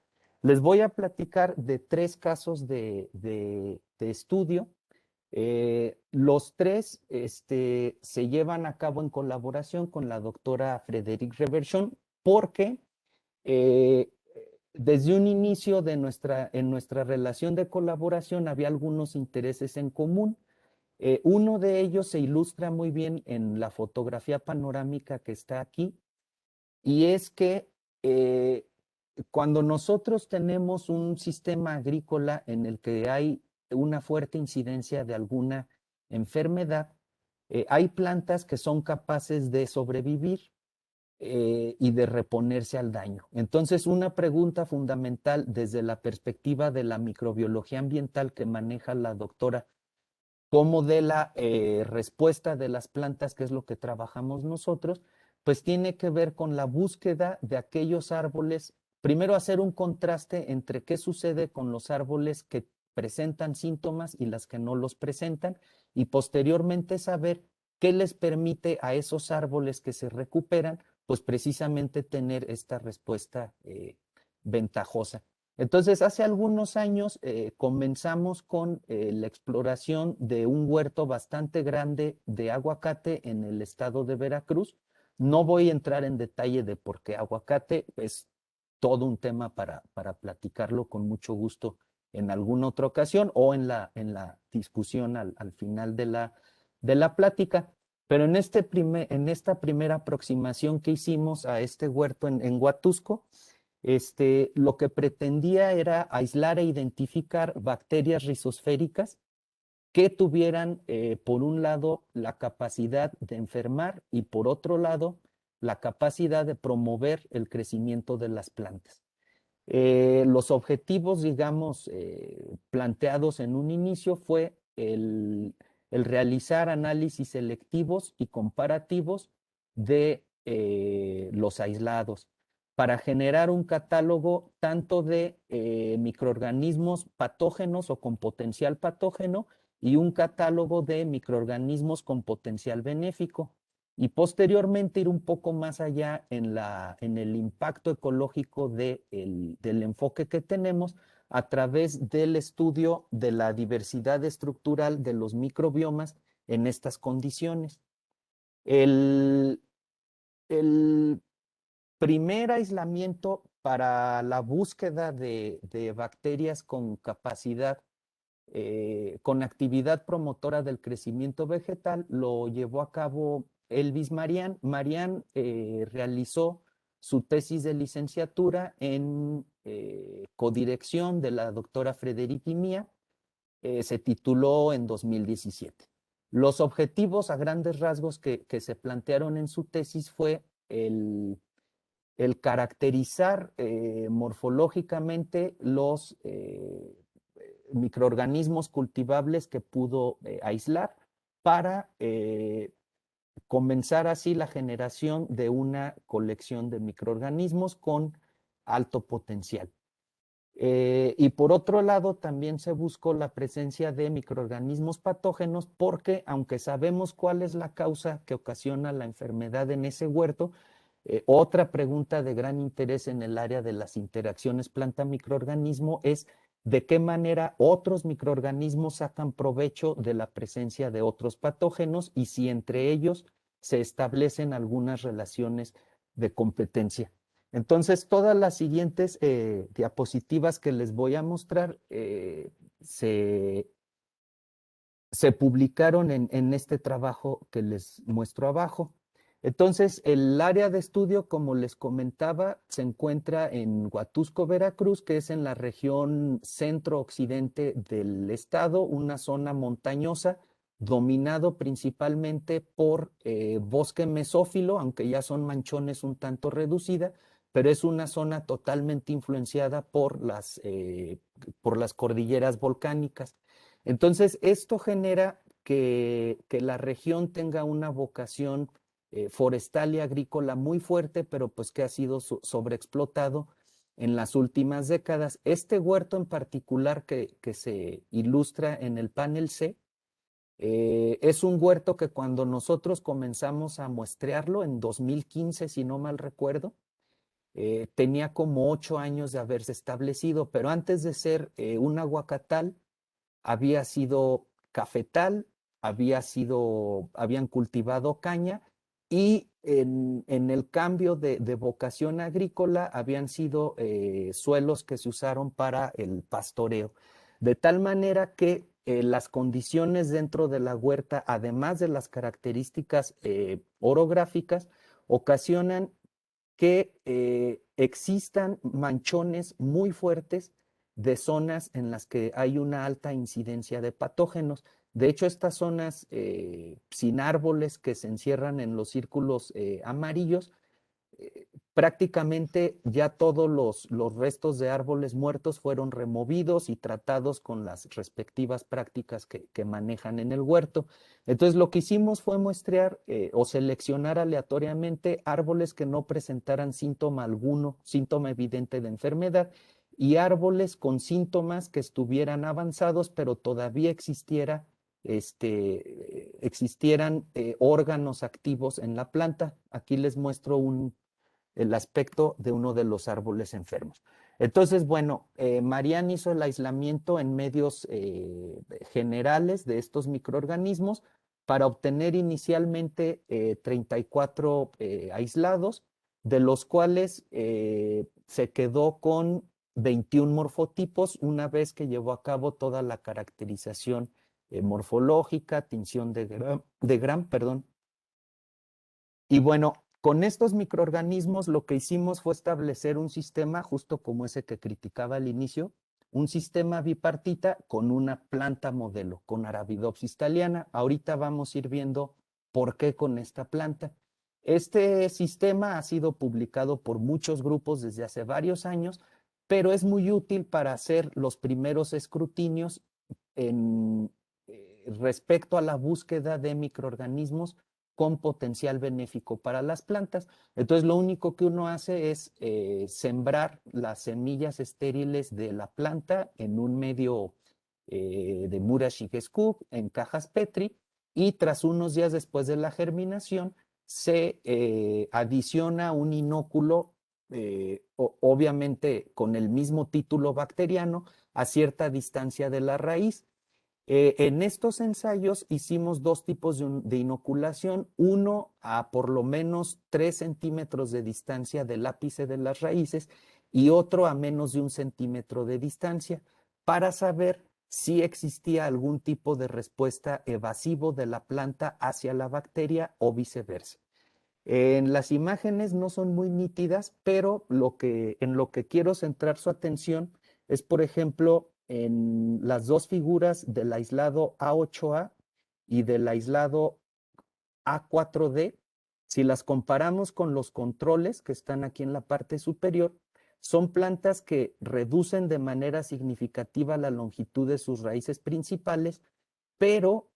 Les voy a platicar de 3 casos de estudio. Los 3 se llevan a cabo en colaboración con la doctora Frédérique Reverchon porque eh, desde un inicio de en nuestra relación de colaboración había algunos intereses en común. Uno de ellos se ilustra muy bien en la fotografía panorámica que está aquí, y es que eh, cuando nosotros tenemos un sistema agrícola en el que hay una fuerte incidencia de alguna enfermedad, hay plantas que son capaces de sobrevivir y de reponerse al daño. Entonces, una pregunta fundamental desde la perspectiva de la microbiología ambiental que maneja la doctora, como de la respuesta de las plantas, que es lo que trabajamos nosotros, pues tiene que ver con la búsqueda de aquellos árboles. Primero, hacer un contraste entre qué sucede con los árboles que presentan síntomas y las que no los presentan, y posteriormente saber qué les permite a esos árboles que se recuperan, pues precisamente tener esta respuesta ventajosa. Entonces, hace algunos años comenzamos con la exploración de un huerto bastante grande de aguacate en el estado de Veracruz. No voy a entrar en detalle de por qué aguacate, es todo un tema para platicarlo con mucho gusto en alguna otra ocasión o en la discusión al final de la plática. Pero en esta primera aproximación que hicimos a este huerto en Huatusco, lo que pretendía era aislar e identificar bacterias rizosféricas que tuvieran, por un lado, la capacidad de enfermar y por otro lado, la capacidad de promover el crecimiento de las plantas. Los objetivos, digamos, planteados en un inicio fue el realizar análisis selectivos y comparativos de los aislados para generar un catálogo tanto de microorganismos patógenos o con potencial patógeno y un catálogo de microorganismos con potencial benéfico, y posteriormente ir un poco más allá en el impacto ecológico del enfoque que tenemos a través del estudio de la diversidad estructural de los microbiomas en estas condiciones. El, el primer aislamiento para la búsqueda de bacterias con capacidad, con actividad promotora del crecimiento vegetal, lo llevó a cabo Elvis Marián. Marián realizó su tesis de licenciatura en codirección de la doctora Frederic y mía. Se tituló en 2017. Los objetivos a grandes rasgos que se plantearon en su tesis fue el caracterizar morfológicamente los microorganismos cultivables que pudo aislar para comenzar así la generación de una colección de microorganismos con alto potencial. Y por otro lado, también se buscó la presencia de microorganismos patógenos porque, aunque sabemos cuál es la causa que ocasiona la enfermedad en ese huerto, otra pregunta de gran interés en el área de las interacciones planta-microorganismo es de qué manera otros microorganismos sacan provecho de la presencia de otros patógenos y si entre ellos se establecen algunas relaciones de competencia. Entonces, todas las siguientes diapositivas que les voy a mostrar se publicaron en este trabajo que les muestro abajo. Entonces, el área de estudio, como les comentaba, se encuentra en Huatusco, Veracruz, que es en la región centro-occidente del estado, una zona montañosa dominado principalmente por bosque mesófilo, aunque ya son manchones un tanto reducida, pero es una zona totalmente influenciada por las cordilleras volcánicas. Entonces, esto genera que la región tenga una vocación forestal y agrícola muy fuerte, pero pues que ha sido sobreexplotado en las últimas décadas. Este huerto en particular que se ilustra en el panel C, es un huerto que cuando nosotros comenzamos a muestrearlo en 2015, si no mal recuerdo, tenía como 8 años de haberse establecido, pero antes de ser un aguacatal, había sido cafetal, habían cultivado caña y en el cambio de vocación agrícola habían sido suelos que se usaron para el pastoreo. De tal manera que las condiciones dentro de la huerta, además de las características orográficas, ocasionan que existan manchones muy fuertes de zonas en las que hay una alta incidencia de patógenos. De hecho, estas zonas sin árboles que se encierran en los círculos amarillos, prácticamente ya todos los restos de árboles muertos fueron removidos y tratados con las respectivas prácticas que manejan en el huerto. Entonces, lo que hicimos fue muestrear o seleccionar aleatoriamente árboles que no presentaran síntoma alguno, síntoma evidente de enfermedad, y árboles con síntomas que estuvieran avanzados, pero todavía existieran órganos activos en la planta. Aquí les muestro el aspecto de uno de los árboles enfermos. Entonces, bueno, Marianne hizo el aislamiento en medios generales de estos microorganismos para obtener inicialmente 34 aislados, de los cuales se quedó con 21 morfotipos una vez que llevó a cabo toda la caracterización morfológica, tinción de Gram, perdón. Y bueno, con estos microorganismos lo que hicimos fue establecer un sistema, justo como ese que criticaba al inicio, un sistema bipartita con una planta modelo, con Arabidopsis thaliana. Ahorita vamos a ir viendo por qué con esta planta. Este sistema ha sido publicado por muchos grupos desde hace varios años, pero es muy útil para hacer los primeros escrutinios respecto a la búsqueda de microorganismos con potencial benéfico para las plantas. Entonces, lo único que uno hace es sembrar las semillas estériles de la planta en un medio de Murashige-Skog, en cajas Petri, y tras unos días después de la germinación, se adiciona un inóculo, obviamente con el mismo título bacteriano, a cierta distancia de la raíz. En estos ensayos hicimos dos tipos de inoculación, uno a por lo menos 3 centímetros de distancia del ápice de las raíces y otro a menos de 1 centímetro de distancia, para saber si existía algún tipo de respuesta evasivo de la planta hacia la bacteria o viceversa. En las imágenes no son muy nítidas, pero en lo que quiero centrar su atención es, por ejemplo, en las dos figuras del aislado A8A y del aislado A4D. Si las comparamos con los controles que están aquí en la parte superior, son plantas que reducen de manera significativa la longitud de sus raíces principales, pero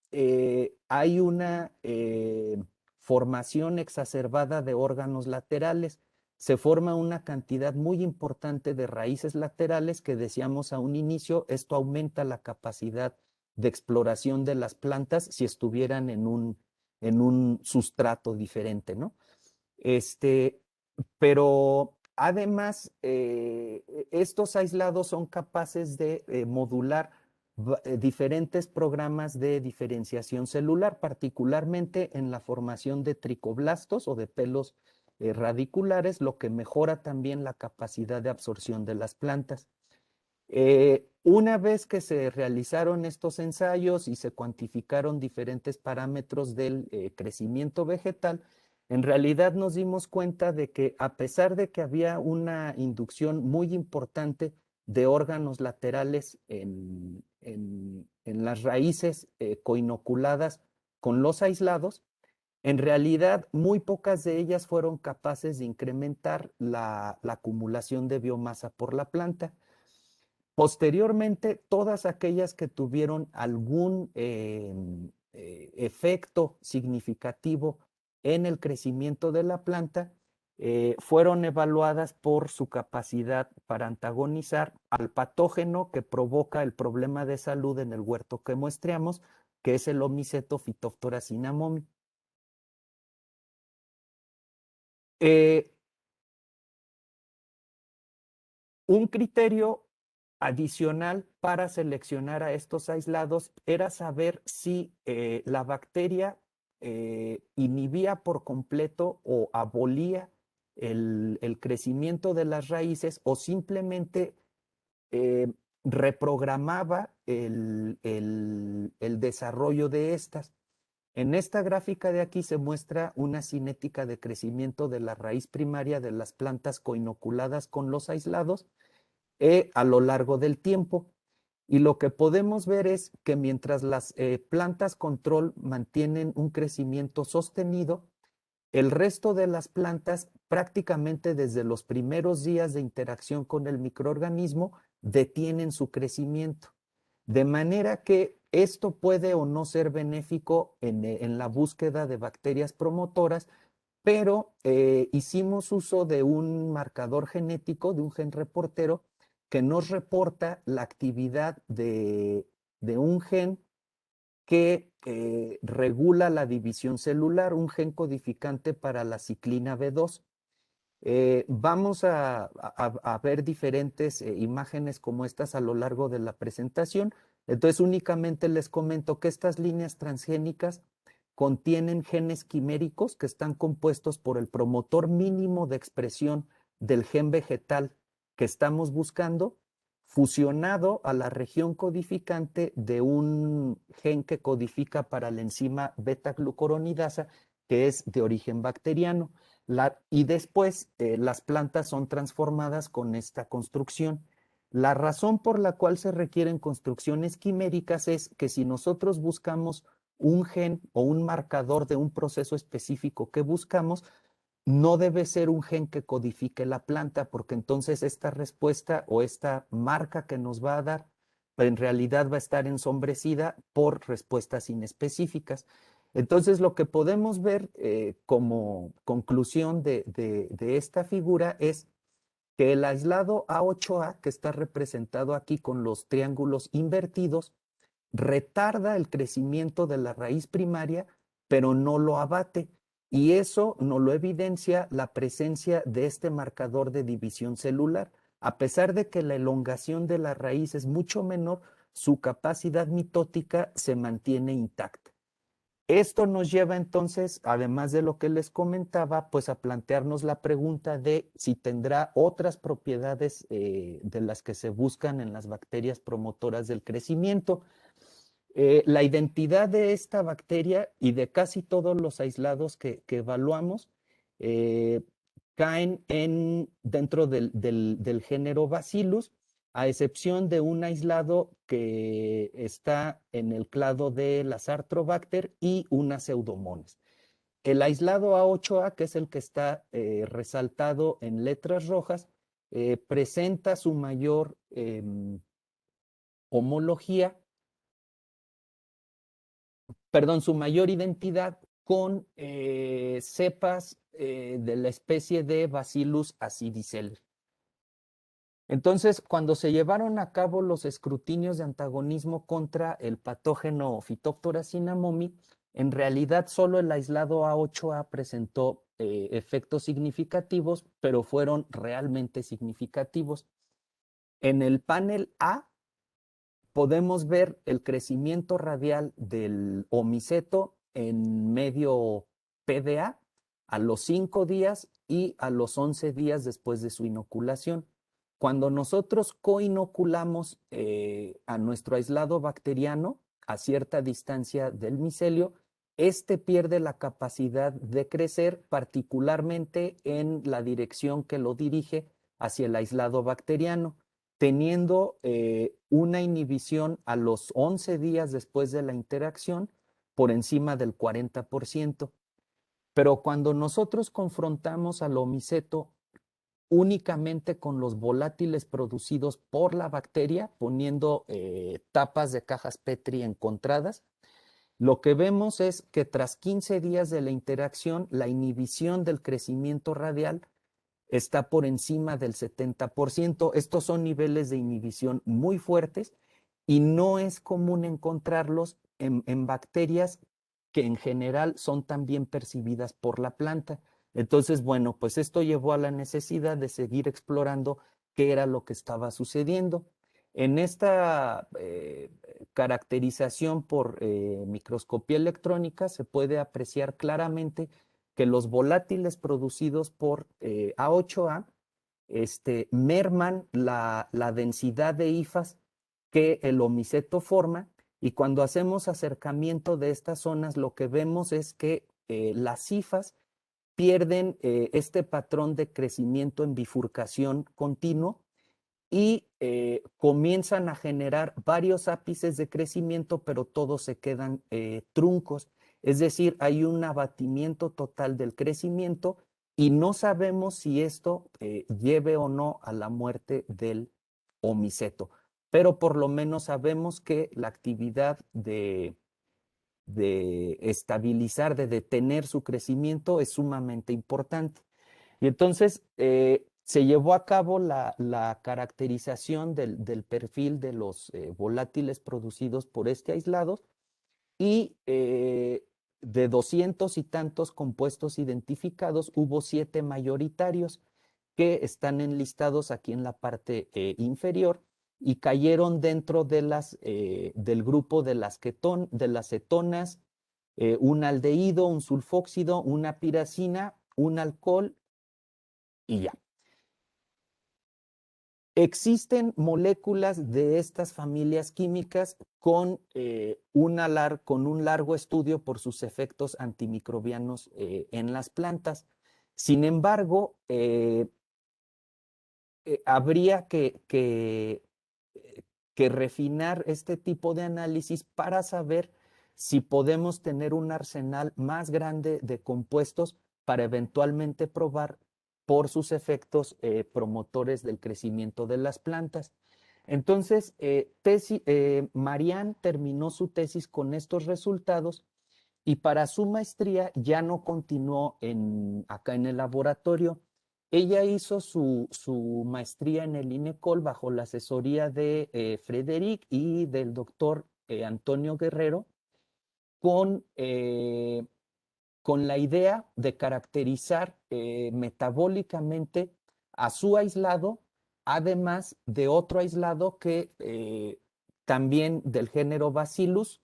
hay una formación exacerbada de órganos laterales. Se forma una cantidad muy importante de raíces laterales que decíamos a un inicio, esto aumenta la capacidad de exploración de las plantas si estuvieran en un sustrato diferente, ¿no? Pero además, estos aislados son capaces de modular diferentes programas de diferenciación celular, particularmente en la formación de tricoblastos o de pelos radiculares, lo que mejora también la capacidad de absorción de las plantas. Una vez que se realizaron estos ensayos y se cuantificaron diferentes parámetros del crecimiento vegetal, en realidad nos dimos cuenta de que a pesar de que había una inducción muy importante de órganos laterales en las raíces coinoculadas con los aislados, en realidad muy pocas de ellas fueron capaces de incrementar la acumulación de biomasa por la planta. Posteriormente, todas aquellas que tuvieron algún efecto significativo en el crecimiento de la planta fueron evaluadas por su capacidad para antagonizar al patógeno que provoca el problema de salud en el huerto que muestreamos, que es el Omiceto Phytophthora cinnamomi. Un criterio adicional para seleccionar a estos aislados era saber si la bacteria inhibía por completo o abolía el crecimiento de las raíces o simplemente reprogramaba el desarrollo de estas. En esta gráfica de aquí se muestra una cinética de crecimiento de la raíz primaria de las plantas coinoculadas con los aislados a lo largo del tiempo. Y lo que podemos ver es que mientras las plantas control mantienen un crecimiento sostenido, el resto de las plantas prácticamente desde los primeros días de interacción con el microorganismo detienen su crecimiento. De manera que esto puede o no ser benéfico en la búsqueda de bacterias promotoras, pero hicimos uso de un marcador genético, de un gen reportero, que nos reporta la actividad de un gen que regula la división celular, un gen codificante para la ciclina B2. Vamos a ver diferentes imágenes como estas a lo largo de la presentación. Entonces únicamente les comento que estas líneas transgénicas contienen genes quiméricos que están compuestos por el promotor mínimo de expresión del gen vegetal que estamos buscando, fusionado a la región codificante de un gen que codifica para la enzima beta-glucuronidasa, que es de origen bacteriano. Y después las plantas son transformadas con esta construcción. La razón por la cual se requieren construcciones quiméricas es que si nosotros buscamos un gen o un marcador de un proceso específico que buscamos, no debe ser un gen que codifique la planta, porque entonces esta respuesta o esta marca que nos va a dar, en realidad va a estar ensombrecida por respuestas inespecíficas. Entonces, lo que podemos ver como conclusión de esta figura es que el aislado A8A, que está representado aquí con los triángulos invertidos, retarda el crecimiento de la raíz primaria, pero no lo abate. Y eso nos lo evidencia la presencia de este marcador de división celular. A pesar de que la elongación de la raíz es mucho menor, su capacidad mitótica se mantiene intacta. Esto nos lleva entonces, además de lo que les comentaba, pues a plantearnos la pregunta de si tendrá otras propiedades de las que se buscan en las bacterias promotoras del crecimiento. La identidad de esta bacteria y de casi todos los aislados que evaluamos caen dentro del género Bacillus, a excepción de un aislado que está en el clado de las Arthrobacter y unas Pseudomonas. El aislado A8A, que es el que está resaltado en letras rojas, presenta su mayor homología, perdón, su mayor identidad con cepas de la especie de Bacillus acidiceles. Entonces, cuando se llevaron a cabo los escrutinios de antagonismo contra el patógeno Phytophthora cinnamomi, en realidad solo el aislado A8A presentó efectos significativos, pero fueron realmente significativos. En el panel A podemos ver el crecimiento radial del omiceto en medio PDA a los 5 días y a los 11 días después de su inoculación. Cuando nosotros coinoculamos a nuestro aislado bacteriano a cierta distancia del micelio, este pierde la capacidad de crecer, particularmente en la dirección que lo dirige hacia el aislado bacteriano, teniendo una inhibición a los 11 días después de la interacción por encima del 40%. Pero cuando nosotros confrontamos al omiceto únicamente con los volátiles producidos por la bacteria, poniendo tapas de cajas Petri encontradas, Lo que vemos es que tras 15 días de la interacción, la inhibición del crecimiento radial está por encima del 70%. Estos son niveles de inhibición muy fuertes y no es común encontrarlos en bacterias que en general son también percibidas por la planta. Entonces, bueno, pues esto llevó a la necesidad de seguir explorando qué era lo que estaba sucediendo. En esta caracterización por microscopía electrónica se puede apreciar claramente que los volátiles producidos por A8A merman la densidad de hifas que el omiceto forma, y cuando hacemos acercamiento de estas zonas lo que vemos es que las hifas pierden este patrón de crecimiento en bifurcación continuo y comienzan a generar varios ápices de crecimiento, pero todos se quedan truncos. Es decir, hay un abatimiento total del crecimiento y no sabemos si esto lleve o no a la muerte del omiceto, pero por lo menos sabemos que la actividad de estabilizar, de detener su crecimiento es sumamente importante. Y entonces se llevó a cabo la caracterización del perfil de los volátiles producidos por este aislado y de 200 y tantos compuestos identificados, hubo 7 mayoritarios que están enlistados aquí en la parte inferior y cayeron dentro de del grupo de las cetonas, un aldehído, un sulfóxido, una piracina, un alcohol y ya. Existen moléculas de estas familias químicas con un largo estudio por sus efectos antimicrobianos en las plantas. Sin embargo, habría que refinar este tipo de análisis para saber si podemos tener un arsenal más grande de compuestos para eventualmente probar por sus efectos promotores del crecimiento de las plantas. Entonces, Marianne terminó su tesis con estos resultados y para su maestría ya no continuó acá en el laboratorio. Ella hizo su maestría en el INECOL bajo la asesoría de Frederic y del doctor Antonio Guerrero con, eh, con la idea de caracterizar metabólicamente a su aislado, además de otro aislado que también del género Bacillus,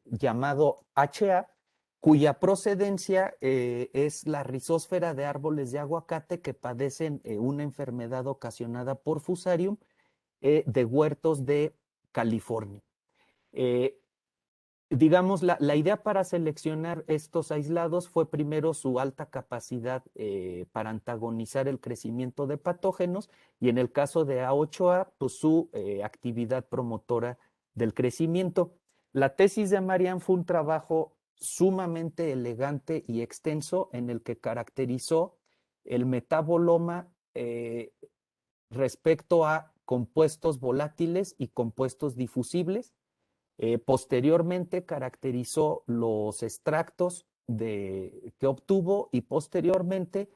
llamado HA, cuya procedencia es la rizósfera de árboles de aguacate que padecen una enfermedad ocasionada por Fusarium de huertos de California. Digamos, la idea para seleccionar estos aislados fue primero su alta capacidad para antagonizar el crecimiento de patógenos y en el caso de A8A, pues su actividad promotora del crecimiento. La tesis de Marianne fue un trabajo sumamente elegante y extenso en el que caracterizó el metaboloma respecto a compuestos volátiles y compuestos difusibles. Posteriormente caracterizó los extractos que obtuvo y posteriormente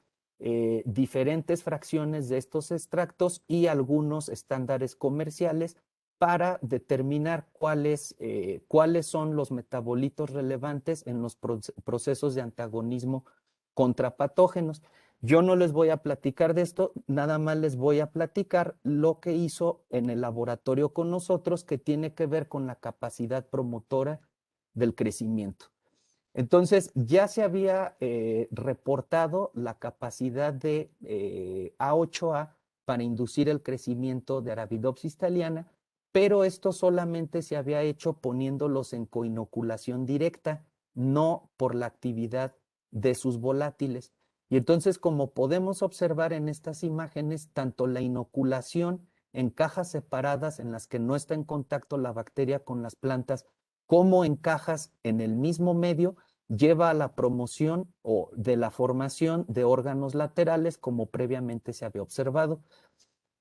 diferentes fracciones de estos extractos y algunos estándares comerciales para determinar cuáles son los metabolitos relevantes en los procesos de antagonismo contra patógenos. Yo no les voy a platicar de esto, nada más les voy a platicar lo que hizo en el laboratorio con nosotros, que tiene que ver con la capacidad promotora del crecimiento. Entonces, ya se había reportado la capacidad de A8A para inducir el crecimiento de Arabidopsis thaliana, pero esto solamente se había hecho poniéndolos en coinoculación directa, no por la actividad de sus volátiles. Y entonces, como podemos observar en estas imágenes, tanto la inoculación en cajas separadas en las que no está en contacto la bacteria con las plantas, como en cajas en el mismo medio, lleva a la promoción o de la formación de órganos laterales como previamente se había observado.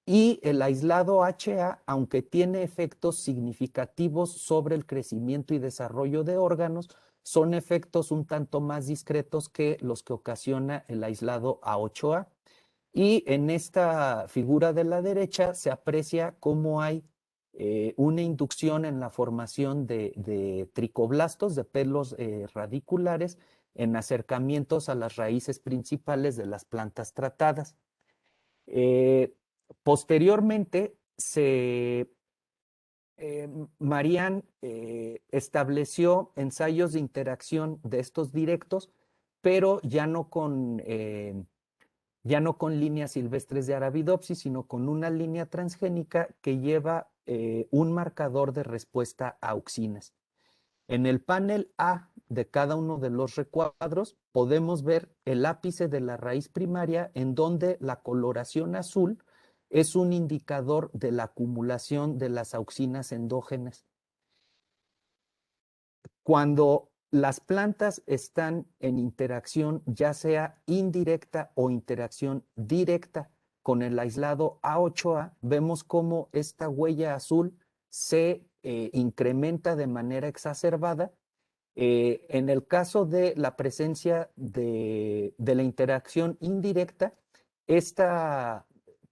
Y el aislado HA, aunque tiene efectos significativos sobre el crecimiento y desarrollo de órganos, son efectos un tanto más discretos que los que ocasiona el aislado A8A. Y en esta figura de la derecha se aprecia cómo hay una inducción en la formación de tricoblastos, de pelos radiculares, en acercamientos a las raíces principales de las plantas tratadas. Posteriormente, Marianne estableció ensayos de interacción de estos directos, pero ya no con líneas silvestres de Arabidopsis, sino con una línea transgénica que lleva un marcador de respuesta a auxinas. En el panel A de cada uno de los recuadros podemos ver el ápice de la raíz primaria, en donde la coloración azul es un indicador de la acumulación de las auxinas endógenas. Cuando las plantas están en interacción, ya sea indirecta o interacción directa con el aislado A8A, vemos cómo esta huella azul se incrementa de manera exacerbada. En el caso de la presencia de la interacción indirecta, esta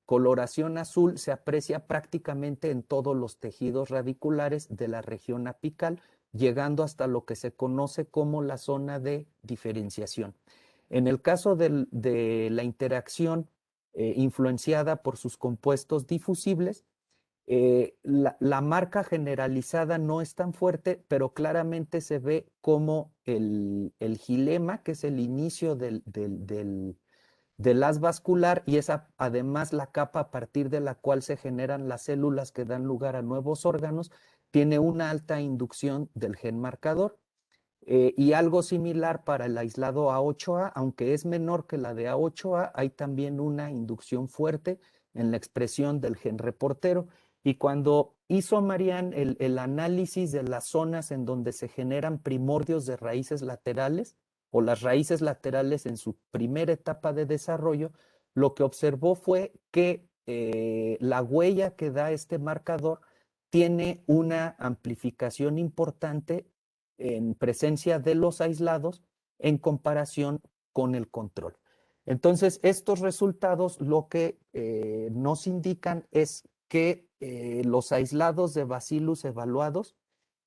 coloración azul se aprecia prácticamente en todos los tejidos radiculares de la región apical, llegando hasta lo que se conoce como la zona de diferenciación. En el caso de la interacción influenciada por sus compuestos difusibles, la marca generalizada no es tan fuerte, pero claramente se ve como el gilema, que es el inicio del haz vascular, y es además la capa a partir de la cual se generan las células que dan lugar a nuevos órganos, tiene una alta inducción del gen marcador. Y algo similar para el aislado A8A, aunque es menor que la de A8A, hay también una inducción fuerte en la expresión del gen reportero. Y cuando hizo Marianne el análisis de las zonas en donde se generan primordios de raíces laterales o las raíces laterales en su primera etapa de desarrollo, lo que observó fue que la huella que da este marcador tiene una amplificación importante en presencia de los aislados en comparación con el control. Entonces, estos resultados lo que nos indican es que los aislados de Bacillus evaluados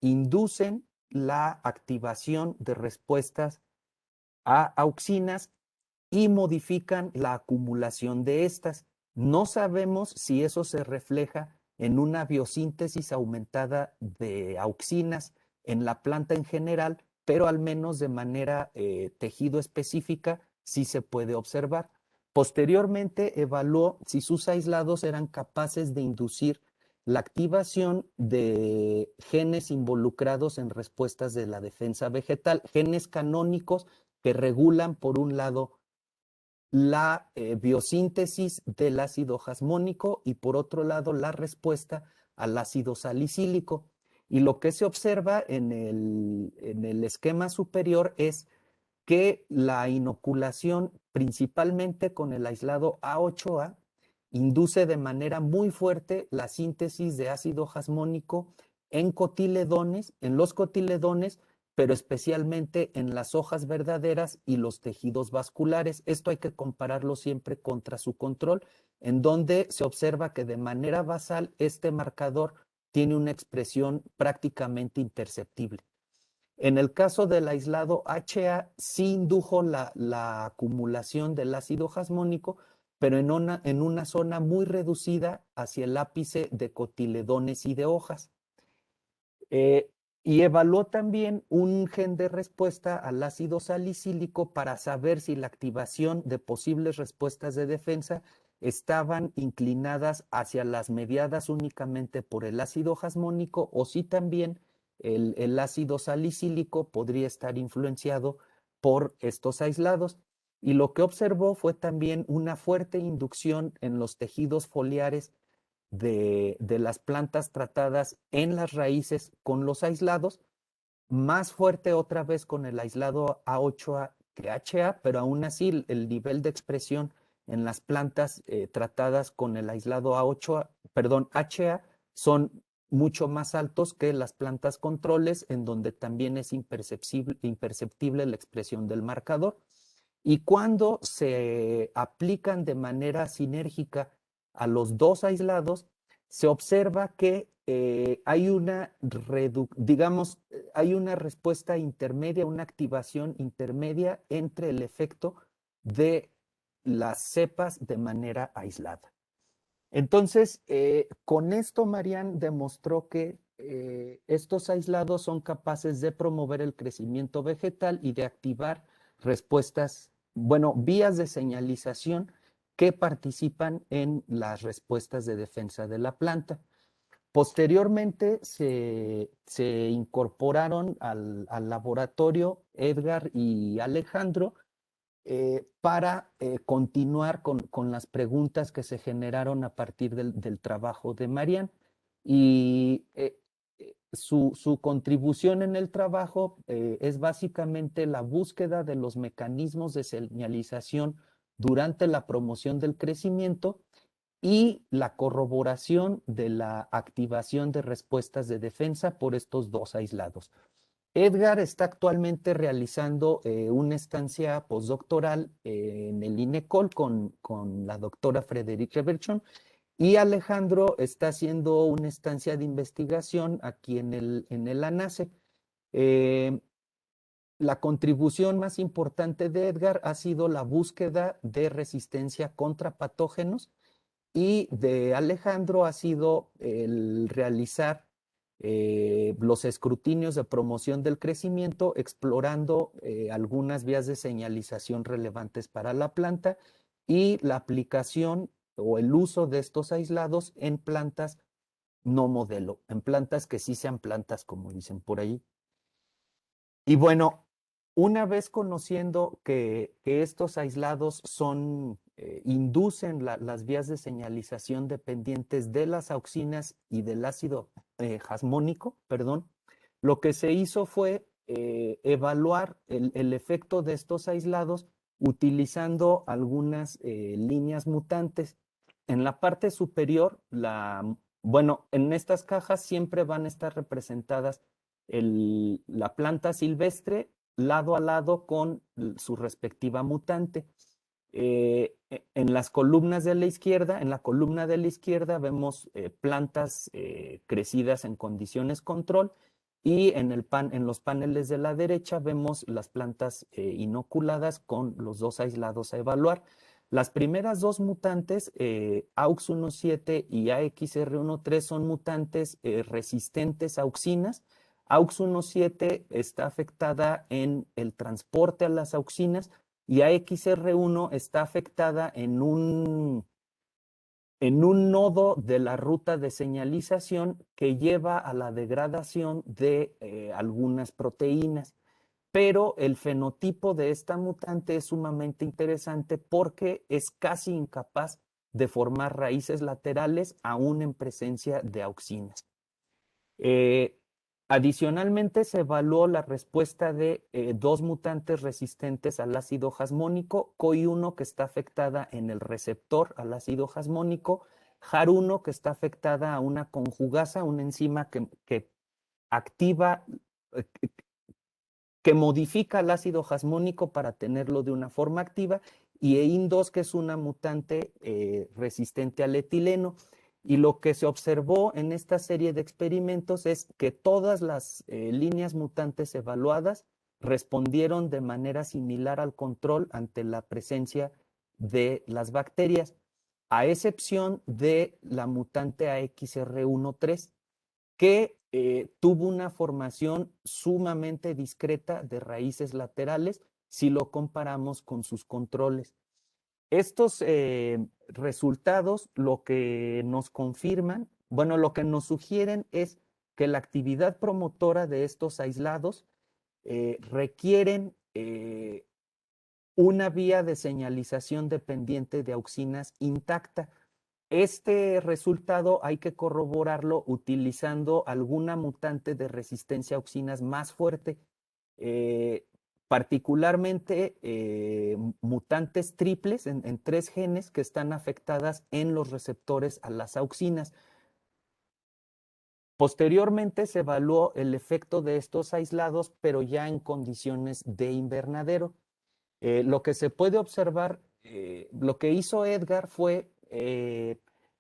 inducen la activación de respuestas a auxinas y modifican la acumulación de estas. No sabemos si eso se refleja en una biosíntesis aumentada de auxinas en la planta en general, pero al menos de manera tejido específica sí se puede observar. Posteriormente evaluó si sus aislados eran capaces de inducir la activación de genes involucrados en respuestas de la defensa vegetal, genes canónicos que regulan, por un lado, la biosíntesis del ácido jasmónico y, por otro lado, la respuesta al ácido salicílico. Y lo que se observa en el esquema superior es que la inoculación, principalmente con el aislado A8A, induce de manera muy fuerte la síntesis de ácido jasmónico en cotiledones, en los cotiledones, pero especialmente en las hojas verdaderas y los tejidos vasculares. Esto hay que compararlo siempre contra su control, en donde se observa que de manera basal este marcador tiene una expresión prácticamente imperceptible. En el caso del aislado HA, sí indujo la acumulación del ácido jasmónico, pero en una zona muy reducida hacia el ápice de cotiledones y de hojas. Y evaluó también un gen de respuesta al ácido salicílico para saber si la activación de posibles respuestas de defensa estaban inclinadas hacia las mediadas únicamente por el ácido jasmónico, o si también el ácido salicílico podría estar influenciado por estos aislados. Y lo que observó fue también una fuerte inducción en los tejidos foliares de las plantas tratadas en las raíces con los aislados, más fuerte otra vez con el aislado A8A que HA, pero aún así el nivel de expresión en las plantas tratadas con el aislado HA son mucho más altos que las plantas controles, en donde también es imperceptible la expresión del marcador. Y cuando se aplican de manera sinérgica a los dos aislados, se observa que hay hay una respuesta intermedia, una activación intermedia entre el efecto de las cepas de manera aislada. Entonces, con esto Marian demostró que estos aislados son capaces de promover el crecimiento vegetal y de activar respuestas, bueno, vías de señalización que participan en las respuestas de defensa de la planta. Posteriormente se incorporaron al laboratorio Edgar y Alejandro para continuar con las preguntas que se generaron a partir del trabajo de Marian. Y su contribución en el trabajo es básicamente la búsqueda de los mecanismos de señalización durante la promoción del crecimiento y la corroboración de la activación de respuestas de defensa por estos dos aislados. Edgar está actualmente realizando una estancia postdoctoral en el INECOL con la doctora Frederic Reverchon, y Alejandro está haciendo una estancia de investigación aquí en el ANACE. La contribución más importante de Edgar ha sido la búsqueda de resistencia contra patógenos, y de Alejandro ha sido el realizar los escrutinios de promoción del crecimiento, explorando algunas vías de señalización relevantes para la planta y la aplicación o el uso de estos aislados en plantas no modelo, en plantas que sí sean plantas, como dicen por ahí. Y bueno, una vez conociendo que estos aislados inducen las vías de señalización dependientes de las auxinas y del ácido jasmónico, lo que se hizo fue evaluar el efecto de estos aislados utilizando algunas líneas mutantes. En la parte superior, bueno, en estas cajas siempre van a estar representadas la planta silvestre lado a lado con su respectiva mutante. En las columnas de la izquierda, en la columna de la izquierda vemos plantas crecidas en condiciones control, y en los paneles de la derecha vemos las plantas inoculadas con los dos aislados a evaluar. Las primeras dos mutantes, AUX17 y AXR13, son mutantes resistentes a auxinas. AUX17 está afectada en el transporte a las auxinas, y AXR1 está afectada en un nodo de la ruta de señalización que lleva a la degradación de algunas proteínas. Pero el fenotipo de esta mutante es sumamente interesante porque es casi incapaz de formar raíces laterales aún en presencia de auxinas. Adicionalmente, se evaluó la respuesta de dos mutantes resistentes al ácido jasmónico: COI1, que está afectada en el receptor al ácido jasmónico; JAR1, que está afectada a una conjugasa, una enzima que activa, que modifica el ácido jasmónico para tenerlo de una forma activa; y EIN2, que es una mutante resistente al etileno. Y lo que se observó en esta serie de experimentos es que todas las líneas mutantes evaluadas respondieron de manera similar al control ante la presencia de las bacterias, a excepción de la mutante AXR13, que tuvo una formación sumamente discreta de raíces laterales si lo comparamos con sus controles. Estos resultados lo que nos confirman, bueno, lo que nos sugieren es que la actividad promotora de estos aislados requieren una vía de señalización dependiente de auxinas intacta. Este resultado hay que corroborarlo utilizando alguna mutante de resistencia a auxinas más fuerte. particularmente mutantes triples en 3 genes que están afectadas en los receptores a las auxinas. Posteriormente se evaluó el efecto de estos aislados, pero ya en condiciones de invernadero. Lo que se puede observar, lo que hizo Edgar fue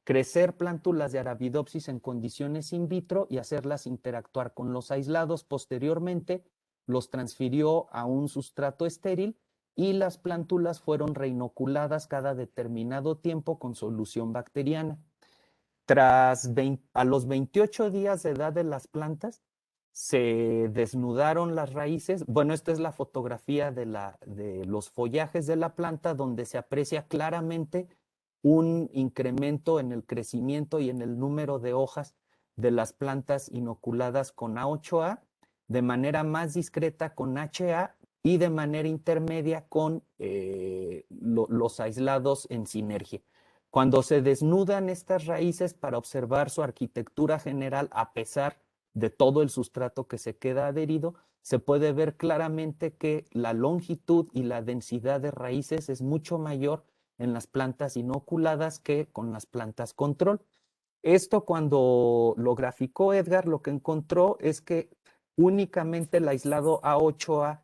crecer plántulas de Arabidopsis en condiciones in vitro y hacerlas interactuar con los aislados. Posteriormente los transfirió a un sustrato estéril y las plántulas fueron reinoculadas cada determinado tiempo con solución bacteriana. A los 28 días de edad de las plantas, se desnudaron las raíces. Bueno, esta es la fotografía de los follajes de la planta, donde se aprecia claramente un incremento en el crecimiento y en el número de hojas de las plantas inoculadas con A8A, de manera más discreta con HA y de manera intermedia con los aislados en sinergia. Cuando se desnudan estas raíces para observar su arquitectura general, a pesar de todo el sustrato que se queda adherido, se puede ver claramente que la longitud y la densidad de raíces es mucho mayor en las plantas inoculadas que con las plantas control. Esto, cuando lo graficó Edgar, lo que encontró es que únicamente el aislado A8A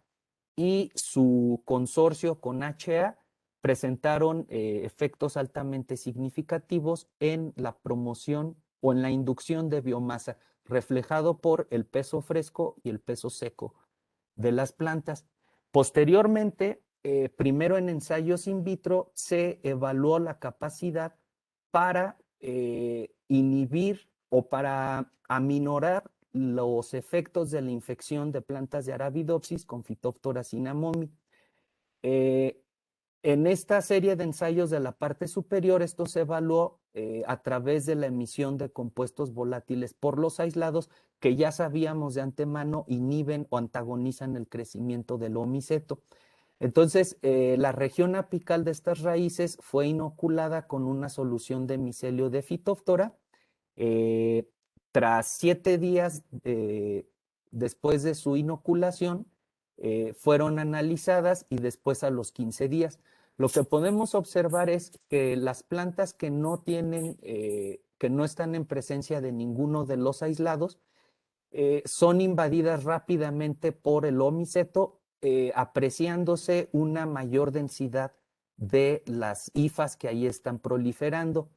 y su consorcio con HA presentaron efectos altamente significativos en la promoción o en la inducción de biomasa, reflejado por el peso fresco y el peso seco de las plantas. Posteriormente, primero en ensayos in vitro, se evaluó la capacidad para inhibir o para aminorar los efectos de la infección de plantas de Arabidopsis con Phytophthora cinnamomi. En esta serie de ensayos de la parte superior, esto se evaluó a través de la emisión de compuestos volátiles por los aislados que ya sabíamos de antemano inhiben o antagonizan el crecimiento del omiceto. Entonces, la región apical de estas raíces fue inoculada con una solución de micelio de Phytophthora. Tras 7 días después de su inoculación, fueron analizadas y después a los 15 días. Lo que podemos observar es que las plantas que no tienen, que no están en presencia de ninguno de los aislados, son invadidas rápidamente por el omiceto, apreciándose una mayor densidad de las hifas que ahí están proliferando,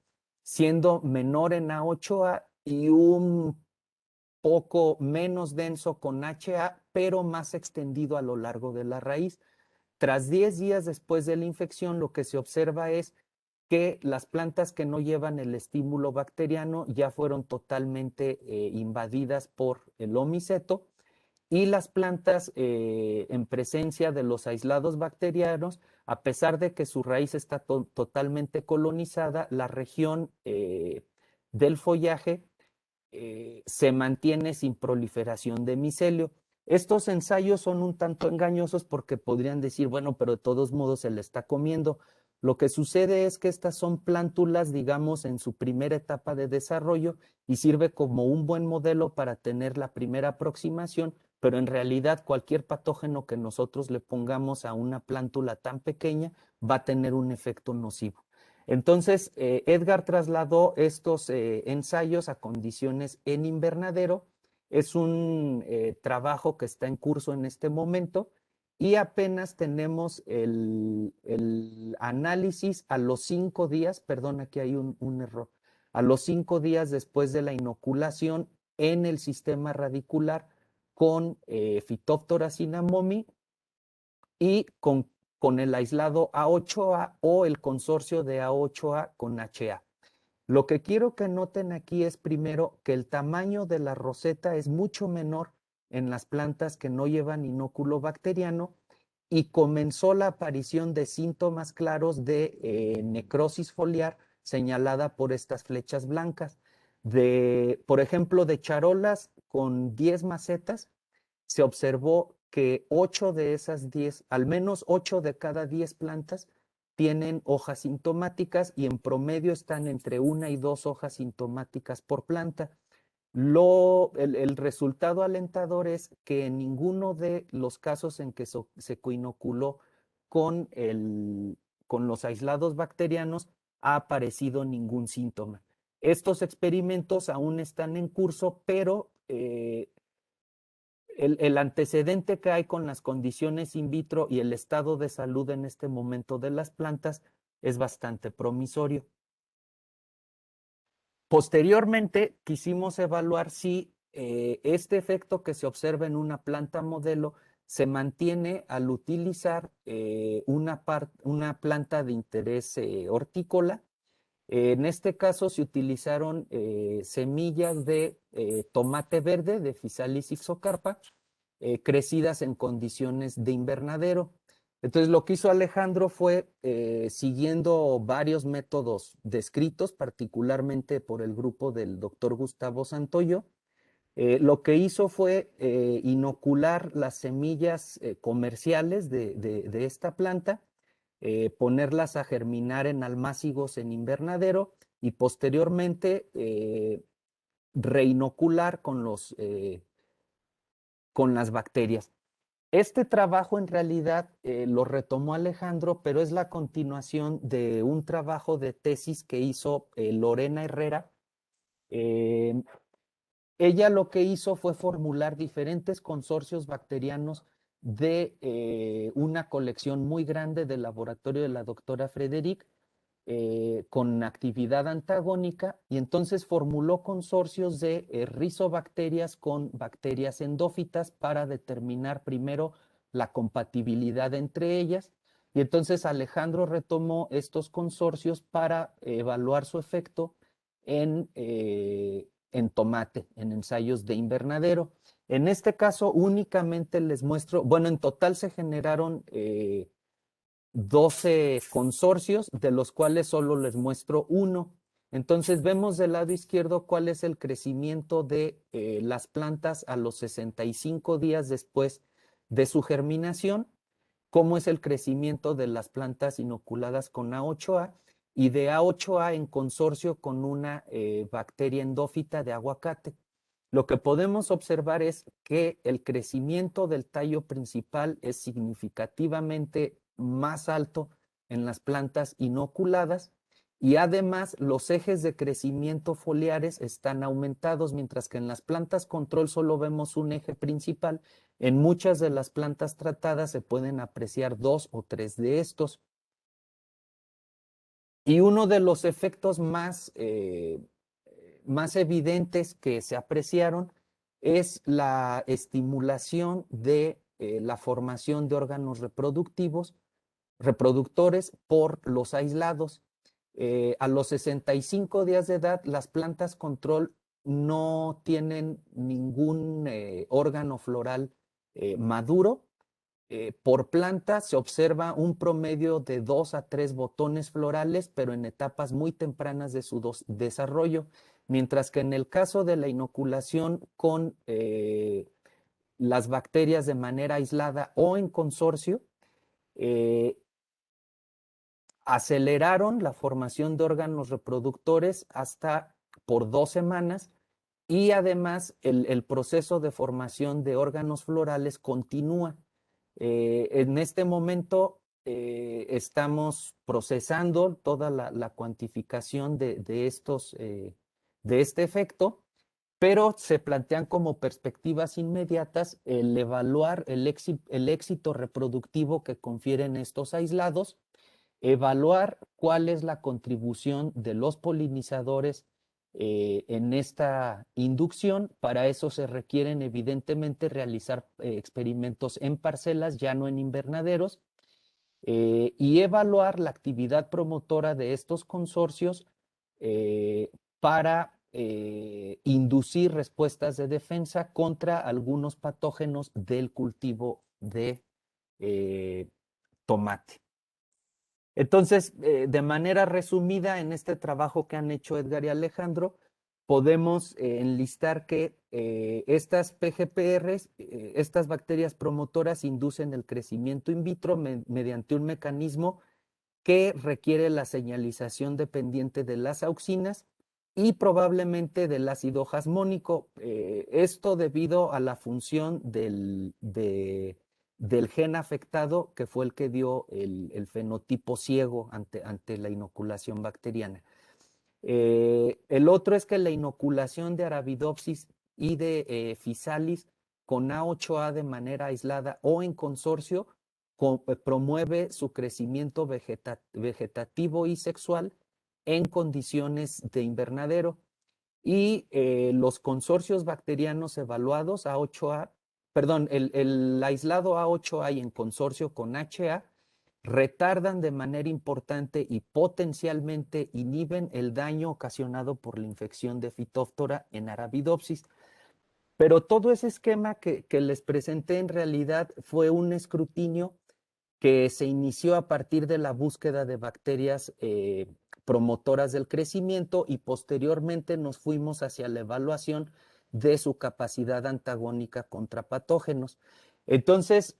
siendo menor en A8A y un poco menos denso con HA, pero más extendido a lo largo de la raíz. Tras 10 días después de la infección, lo que se observa es que las plantas que no llevan el estímulo bacteriano ya fueron totalmente invadidas por el omiceto, y las plantas en presencia de los aislados bacterianos, a pesar de que su raíz está totalmente colonizada, la región del follaje se mantiene sin proliferación de micelio. Estos ensayos son un tanto engañosos porque podrían decir, bueno, pero de todos modos se le está comiendo. Lo que sucede es que estas son plántulas, digamos, en su primera etapa de desarrollo, y sirve como un buen modelo para tener la primera aproximación, pero en realidad cualquier patógeno que nosotros le pongamos a una plántula tan pequeña va a tener un efecto nocivo. Entonces, Edgar trasladó estos ensayos a condiciones en invernadero. Es un trabajo que está en curso en este momento y apenas tenemos el análisis a los 5 días, perdón, aquí hay un error, a los 5 días después de la inoculación en el sistema radicular con Phytophthora cinnamomi y con el aislado A8A o el consorcio de A8A con HA. Lo que quiero que noten aquí es primero que el tamaño de la roseta es mucho menor en las plantas que no llevan inóculo bacteriano, y comenzó la aparición de síntomas claros de necrosis foliar señalada por estas flechas blancas. Por ejemplo, de charolas con 10 macetas, se observó que 8 de esas 10, al menos 8 de cada 10 plantas tienen hojas sintomáticas, y en promedio están entre 1 y 2 hojas sintomáticas por planta. El resultado alentador es que en ninguno de los casos en que se coinoculó con, con los aislados bacterianos ha aparecido ningún síntoma. Estos experimentos aún están en curso, pero el antecedente que hay con las condiciones in vitro y el estado de salud en este momento de las plantas es bastante promisorio. Posteriormente, quisimos evaluar si este efecto que se observa en una planta modelo se mantiene al utilizar una planta de interés hortícola. En este caso se utilizaron semillas de tomate verde, de Physalis ixocarpa, crecidas en condiciones de invernadero. Entonces, lo que hizo Alejandro fue, siguiendo varios métodos descritos, particularmente por el grupo del doctor Gustavo Santoyo, lo que hizo fue inocular las semillas comerciales de esta planta, ponerlas a germinar en almácigos en invernadero y posteriormente reinocular con las bacterias. Este trabajo en realidad lo retomó Alejandro, pero es la continuación de un trabajo de tesis que hizo Lorena Herrera. Ella lo que hizo fue formular diferentes consorcios bacterianos de una colección muy grande del laboratorio de la doctora Frederick, con actividad antagónica, y entonces formuló consorcios de rizobacterias con bacterias endófitas para determinar primero la compatibilidad entre ellas, y entonces Alejandro retomó estos consorcios para evaluar su efecto en tomate, en ensayos de invernadero. En este caso únicamente les muestro, bueno, en total se generaron 12 consorcios, de los cuales solo les muestro uno. Entonces vemos del lado izquierdo cuál es el crecimiento de las plantas a los 65 días después de su germinación, cómo es el crecimiento de las plantas inoculadas con A8A y de A8A en consorcio con una bacteria endófita de aguacate. Lo que podemos observar es que el crecimiento del tallo principal es significativamente más alto en las plantas inoculadas y además los ejes de crecimiento foliares están aumentados, mientras que en las plantas control solo vemos un eje principal. En muchas de las plantas tratadas se pueden apreciar 2 o 3 de estos. Y uno de los efectos más evidentes que se apreciaron es la estimulación de la formación de órganos reproductores por los aislados. A los 65 días de edad, las plantas control no tienen ningún órgano floral maduro. Por planta se observa un promedio de 2 a 3 botones florales, pero en etapas muy tempranas de su desarrollo, mientras que en el caso de la inoculación con las bacterias de manera aislada o en consorcio, eh, aceleraron la formación de órganos reproductores hasta por 2 semanas, y además el proceso de formación de órganos florales continúa. En este momento estamos procesando toda la cuantificación de este efecto, pero se plantean como perspectivas inmediatas el evaluar el éxito reproductivo que confieren estos aislados, evaluar cuál es la contribución de los polinizadores en esta inducción. Para eso se requieren evidentemente realizar experimentos en parcelas, ya no en invernaderos, y evaluar la actividad promotora de estos consorcios para inducir respuestas de defensa contra algunos patógenos del cultivo de tomate. Entonces, de manera resumida, en este trabajo que han hecho Edgar y Alejandro, podemos enlistar que estas PGPRs, estas bacterias promotoras, inducen el crecimiento in vitro mediante un mecanismo que requiere la señalización dependiente de las auxinas y probablemente del ácido jasmónico. Esto debido a la función del gen afectado, que fue el que dio el fenotipo ciego ante la inoculación bacteriana. El otro es que la inoculación de Arabidopsis y de Physalis con A8A de manera aislada o en consorcio promueve su crecimiento vegetativo y sexual en condiciones de invernadero. Y los consorcios bacterianos evaluados A8A, perdón, el aislado A8A y en consorcio con HA retardan de manera importante y potencialmente inhiben el daño ocasionado por la infección de Phytophthora en Arabidopsis. Pero todo ese esquema que les presenté en realidad fue un escrutinio que se inició a partir de la búsqueda de bacterias promotoras del crecimiento y posteriormente nos fuimos hacia la evaluación de su capacidad antagónica contra patógenos. Entonces,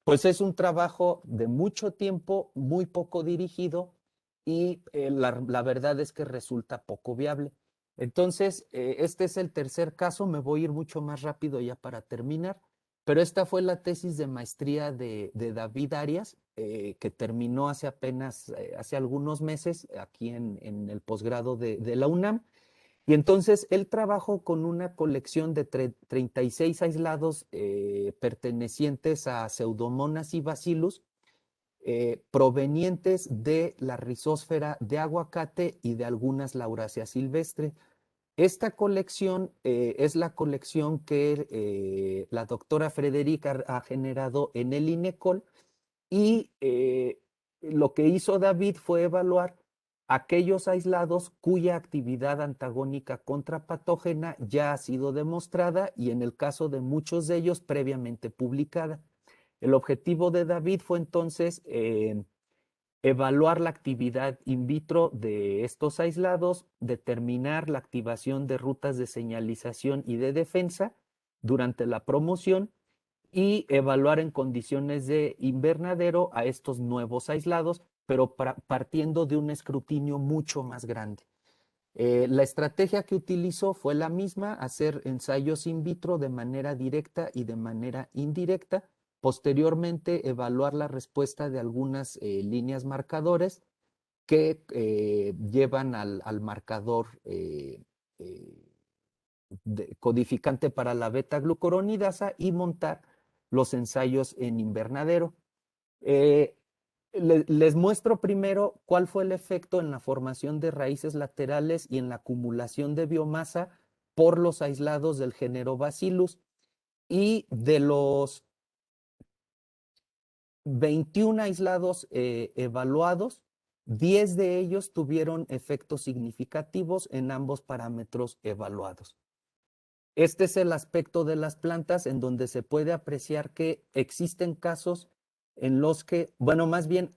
pues es un trabajo de mucho tiempo, muy poco dirigido y la verdad es que resulta poco viable. Entonces, este es el tercer caso, me voy a ir mucho más rápido ya para terminar. Pero esta fue la tesis de maestría de David Arias, que terminó hace apenas, hace algunos meses, aquí en el posgrado de la UNAM. Y entonces él trabajó con una colección de 36 aislados pertenecientes a Pseudomonas y Bacillus, provenientes de la rizósfera de aguacate y de algunas lauráceas silvestres. Esta colección es la colección que la doctora Frederica ha generado en el INECOL y lo que hizo David fue evaluar aquellos aislados cuya actividad antagónica contra patógena ya ha sido demostrada y en el caso de muchos de ellos previamente publicada. El objetivo de David fue entonces evaluar la actividad in vitro de estos aislados, determinar la activación de rutas de señalización y de defensa durante la promoción y evaluar en condiciones de invernadero a estos nuevos aislados, pero partiendo de un escrutinio mucho más grande. La estrategia que utilizó fue la misma, hacer ensayos in vitro de manera directa y de manera indirecta, posteriormente evaluar la respuesta de algunas líneas marcadores que llevan al marcador codificante para la beta-glucuronidasa y montar los ensayos en invernadero. Les muestro primero cuál fue el efecto en la formación de raíces laterales y en la acumulación de biomasa por los aislados del género Bacillus. Y de los 21 aislados evaluados, 10 de ellos tuvieron efectos significativos en ambos parámetros evaluados. Este es el aspecto de las plantas en donde se puede apreciar que existen casos en los que, bueno, más bien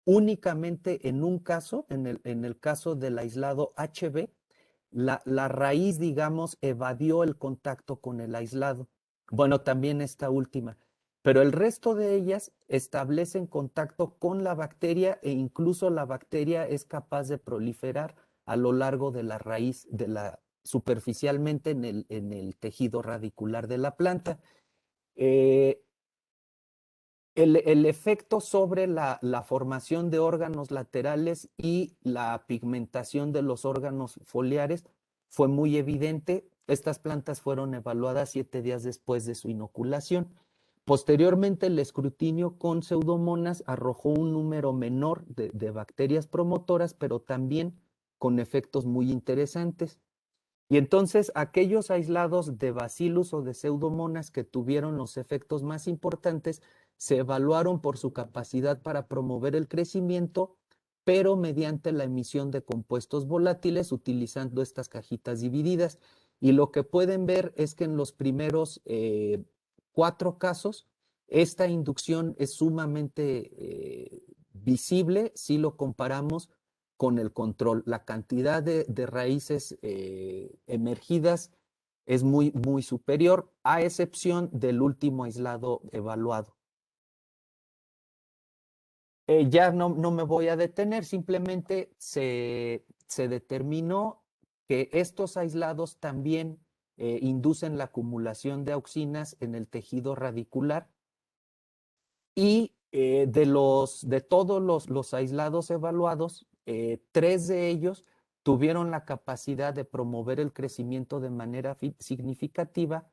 únicamente en un caso, en el caso del aislado HB, la raíz, digamos, evadió el contacto con el aislado. Bueno, también esta última, pero el resto de ellas establecen contacto con la bacteria e incluso la bacteria es capaz de proliferar a lo largo de la raíz, superficialmente en el tejido radicular de la planta. El efecto sobre la formación de órganos laterales y la pigmentación de los órganos foliares fue muy evidente. Estas plantas fueron evaluadas 7 días después de su inoculación. Posteriormente, el escrutinio con pseudomonas arrojó un número menor de bacterias promotoras, pero también con efectos muy interesantes. Y entonces aquellos aislados de bacillus o de pseudomonas que tuvieron los efectos más importantes se evaluaron por su capacidad para promover el crecimiento, pero mediante la emisión de compuestos volátiles utilizando estas cajitas divididas. Y lo que pueden ver es que en los primeros 4 casos, esta inducción es sumamente visible si lo comparamos con el control. La cantidad de raíces emergidas es muy, muy superior, a excepción del último aislado evaluado. Ya no me voy a detener, simplemente se determinó que estos aislados también inducen la acumulación de auxinas en el tejido radicular y de todos los aislados evaluados, 3 de ellos tuvieron la capacidad de promover el crecimiento de manera significativa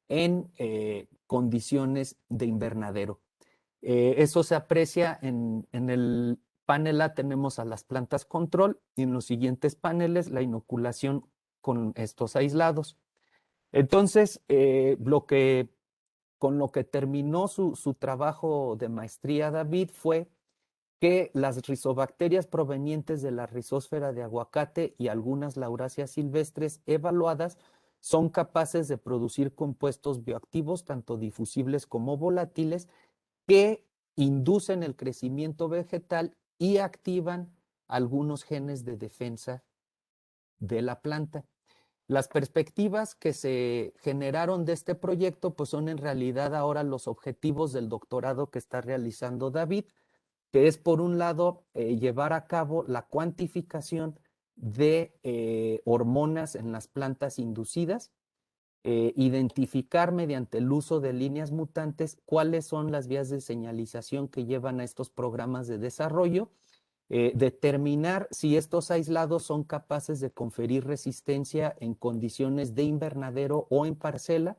en condiciones de invernadero. Eso se aprecia en el panel A, tenemos a las plantas control y en los siguientes paneles la inoculación con estos aislados. Entonces, con lo que terminó su trabajo de maestría David fue que las rizobacterias provenientes de la rizósfera de aguacate y algunas lauráceas silvestres evaluadas son capaces de producir compuestos bioactivos, tanto difusibles como volátiles, que inducen el crecimiento vegetal y activan algunos genes de defensa de la planta. Las perspectivas que se generaron de este proyecto pues son en realidad ahora los objetivos del doctorado que está realizando David, que es por un lado llevar a cabo la cuantificación de hormonas en las plantas inducidas, identificar mediante el uso de líneas mutantes cuáles son las vías de señalización que llevan a estos programas de desarrollo, determinar si estos aislados son capaces de conferir resistencia en condiciones de invernadero o en parcela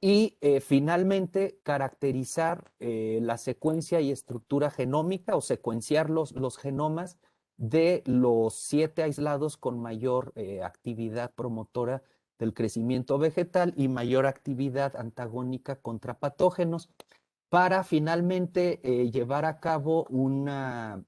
y finalmente caracterizar la secuencia y estructura genómica o secuenciar los genomas de los 7 aislados con mayor actividad promotora del crecimiento vegetal y mayor actividad antagónica contra patógenos para finalmente llevar a cabo una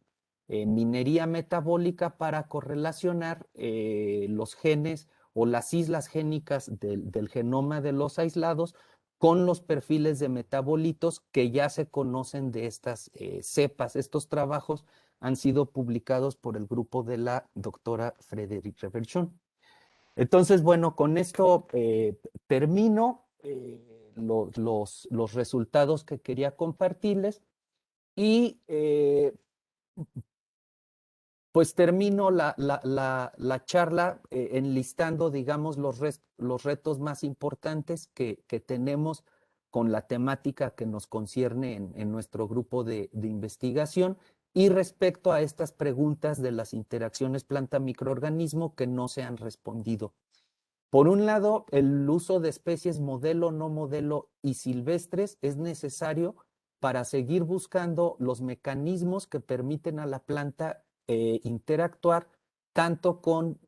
minería metabólica para correlacionar los genes o las islas génicas del genoma de los aislados con los perfiles de metabolitos que ya se conocen de estas cepas. Estos trabajos han sido publicados por el grupo de la doctora Frédéric Reverchon. Entonces, bueno, con esto termino los resultados que quería compartirles y pues termino la charla enlistando, digamos, los retos más importantes que tenemos con la temática que nos concierne en nuestro grupo de investigación y respecto a estas preguntas de las interacciones planta-microorganismo que no se han respondido. Por un lado, el uso de especies modelo, no modelo y silvestres es necesario para seguir buscando los mecanismos que permiten a la planta interactuar tanto con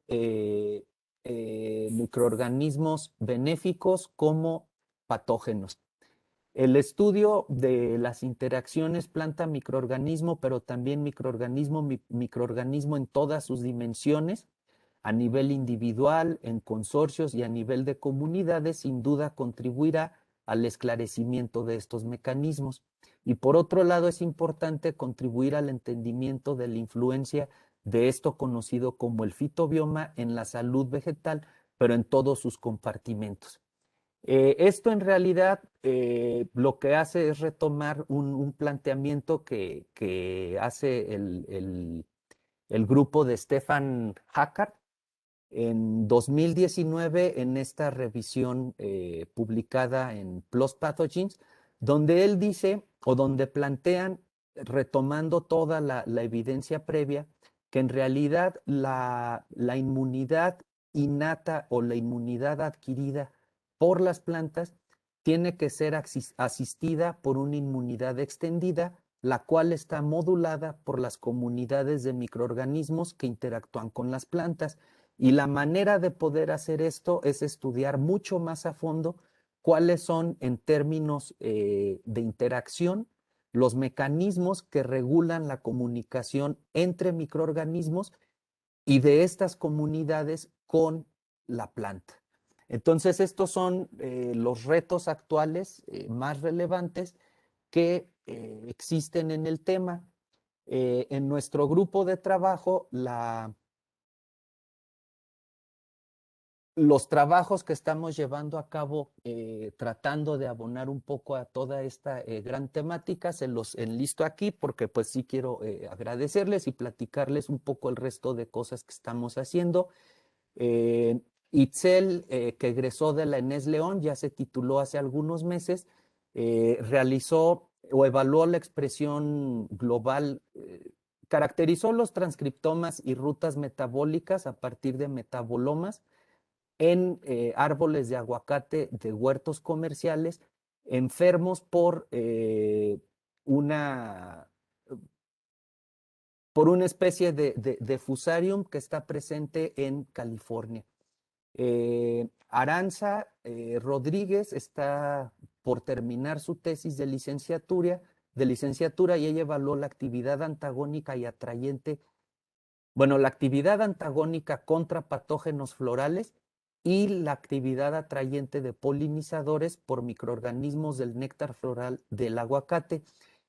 microorganismos benéficos como patógenos. El estudio de las interacciones planta-microorganismo, pero también microorganismo en todas sus dimensiones, a nivel individual, en consorcios y a nivel de comunidades, sin duda contribuirá al esclarecimiento de estos mecanismos. Y por otro lado, es importante contribuir al entendimiento de la influencia de esto conocido como el fitobioma en la salud vegetal, pero en todos sus compartimentos. Esto en realidad lo que hace es retomar un planteamiento que hace el grupo de Stefan Hackard en 2019 en esta revisión publicada en PLOS Pathogens, donde él dice o donde plantean, retomando toda la evidencia previa, que en realidad la inmunidad innata o la inmunidad adquirida por las plantas tiene que ser asistida por una inmunidad extendida, la cual está modulada por las comunidades de microorganismos que interactúan con las plantas. Y la manera de poder hacer esto es estudiar mucho más a fondo cuáles son, en términos de interacción, los mecanismos que regulan la comunicación entre microorganismos y de estas comunidades con la planta. Entonces, estos son los retos actuales más relevantes que existen en el tema. En nuestro grupo de trabajo, los trabajos que estamos llevando a cabo tratando de abonar un poco a toda esta gran temática, se los enlisto aquí porque pues sí quiero agradecerles y platicarles un poco el resto de cosas que estamos haciendo. Itzel, que egresó de la Enes León, ya se tituló hace algunos meses, realizó o evaluó la expresión global, caracterizó los transcriptomas y rutas metabólicas a partir de metabolomas en árboles de aguacate de huertos comerciales enfermos una, por una especie de fusarium que está presente en California. Aranza Rodríguez está por terminar su tesis de licenciatura y ella evaluó la actividad antagónica y atrayente, bueno, la actividad antagónica contra patógenos florales y la actividad atrayente de polinizadores por microorganismos del néctar floral del aguacate.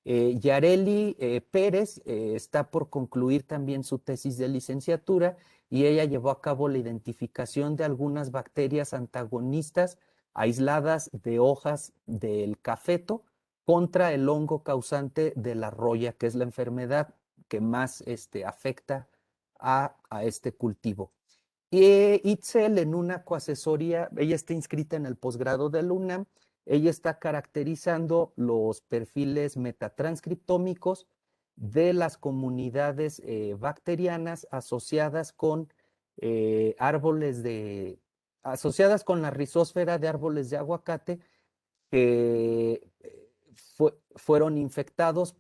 Yareli Pérez está por concluir también su tesis de licenciatura y ella llevó a cabo la identificación de algunas bacterias antagonistas aisladas de hojas del cafeto contra el hongo causante de la roya, que es la enfermedad que más afecta a este cultivo. Y Itzel en una coasesoría, ella está inscrita en el posgrado del UNAM, ella está caracterizando los perfiles metatranscriptómicos de las comunidades bacterianas asociadas con asociadas con la rizósfera de árboles de aguacate que fueron infectados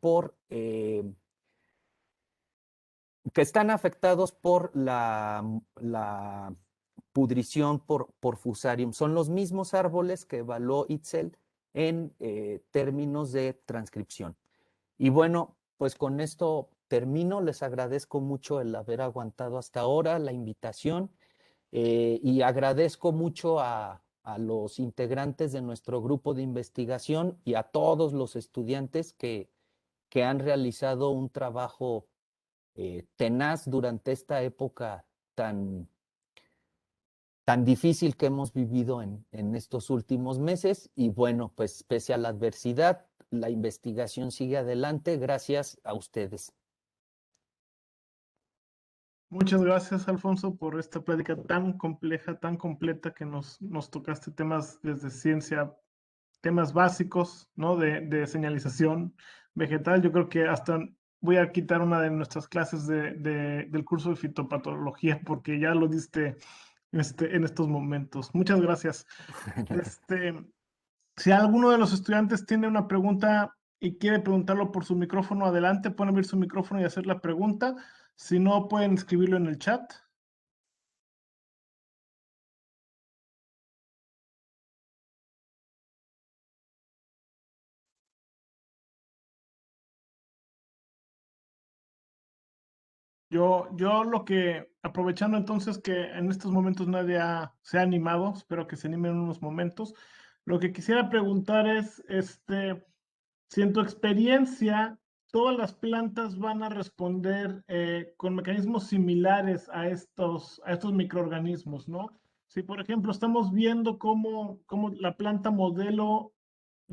que están afectados por la pudrición por fusarium. Son los mismos árboles que evaluó Itzel en términos de transcripción. Y bueno, pues con esto termino. Les agradezco mucho el haber aguantado hasta ahora la invitación y agradezco mucho a los integrantes de nuestro grupo de investigación y a todos los estudiantes que han realizado un trabajo tenaz durante esta época tan, tan difícil que hemos vivido en estos últimos meses. Y bueno, pues pese a la adversidad, la investigación sigue adelante gracias a ustedes. Muchas gracias, Alfonso, por esta plática tan compleja, tan completa que nos tocaste temas desde ciencia, temas básicos, ¿no? De señalización vegetal. Yo creo que hasta voy a quitar una de nuestras clases del curso de fitopatología porque ya lo diste en estos momentos. Muchas gracias. Si alguno de los estudiantes tiene una pregunta y quiere preguntarlo por su micrófono, adelante, pueden abrir su micrófono y hacer la pregunta. Si no, pueden escribirlo en el chat. Yo lo que, aprovechando entonces que en estos momentos nadie se ha animado, espero que se animen en unos momentos, lo que quisiera preguntar es, si en tu experiencia todas las plantas van a responder con mecanismos similares a estos microorganismos, ¿no? Si, por ejemplo, estamos viendo cómo la planta modelo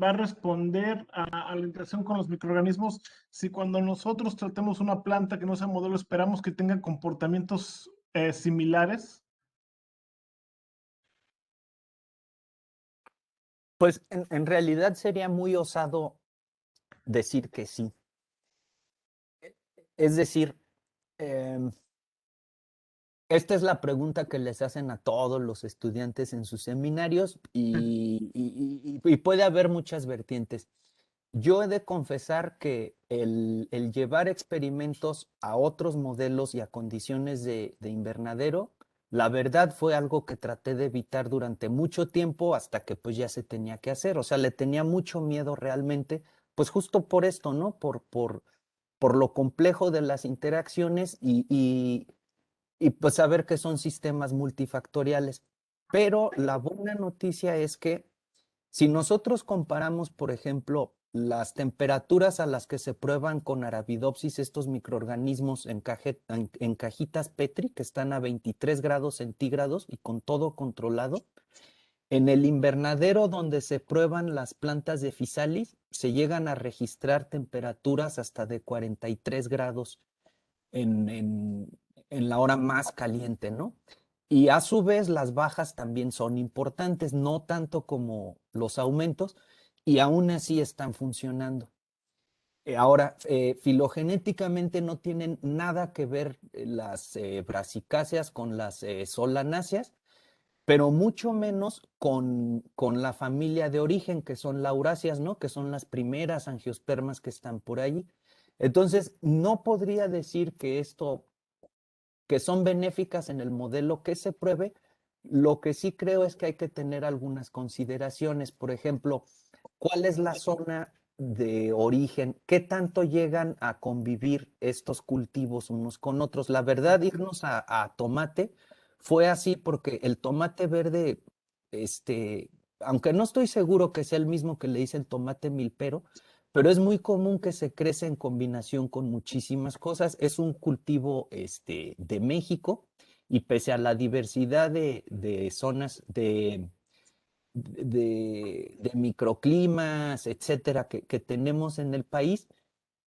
va a responder a la interacción con los microorganismos, si cuando nosotros tratemos una planta que no sea modelo, esperamos que tenga comportamientos similares. Pues en realidad sería muy osado decir que sí. Es decir, esta es la pregunta que les hacen a todos los estudiantes en sus seminarios y puede haber muchas vertientes. Yo he de confesar que el llevar experimentos a otros modelos y a condiciones de invernadero, la verdad fue algo que traté de evitar durante mucho tiempo hasta que pues ya se tenía que hacer. O sea, le tenía mucho miedo realmente, pues justo por esto, ¿no? Por lo complejo de las interacciones y pues saber que son sistemas multifactoriales. Pero la buena noticia es que si nosotros comparamos, por ejemplo, las temperaturas a las que se prueban con Arabidopsis estos microorganismos en cajitas Petri, que están a 23 grados centígrados y con todo controlado, en el invernadero donde se prueban las plantas de Physalis, se llegan a registrar temperaturas hasta de 43 grados en, en, en la hora más caliente, ¿no? Y a su vez las bajas también son importantes, no tanto como los aumentos, y aún así están funcionando. Ahora, filogenéticamente no tienen nada que ver las brasicáceas con las solanáceas, pero mucho menos con la familia de origen, que son lauráceas, ¿no? Que son las primeras angiospermas que están por allí. Entonces, no podría decir que son benéficas en el modelo que se pruebe. Lo que sí creo es que hay que tener algunas consideraciones. Por ejemplo, ¿cuál es la zona de origen? ¿Qué tanto llegan a convivir estos cultivos unos con otros? La verdad, irnos a tomate fue así porque el tomate verde, este, aunque no estoy seguro que sea el mismo que le dicen tomate milpero, pero es muy común que se crece en combinación con muchísimas cosas. Es un cultivo de México y pese a la diversidad de zonas, de microclimas, etcétera, que tenemos en el país,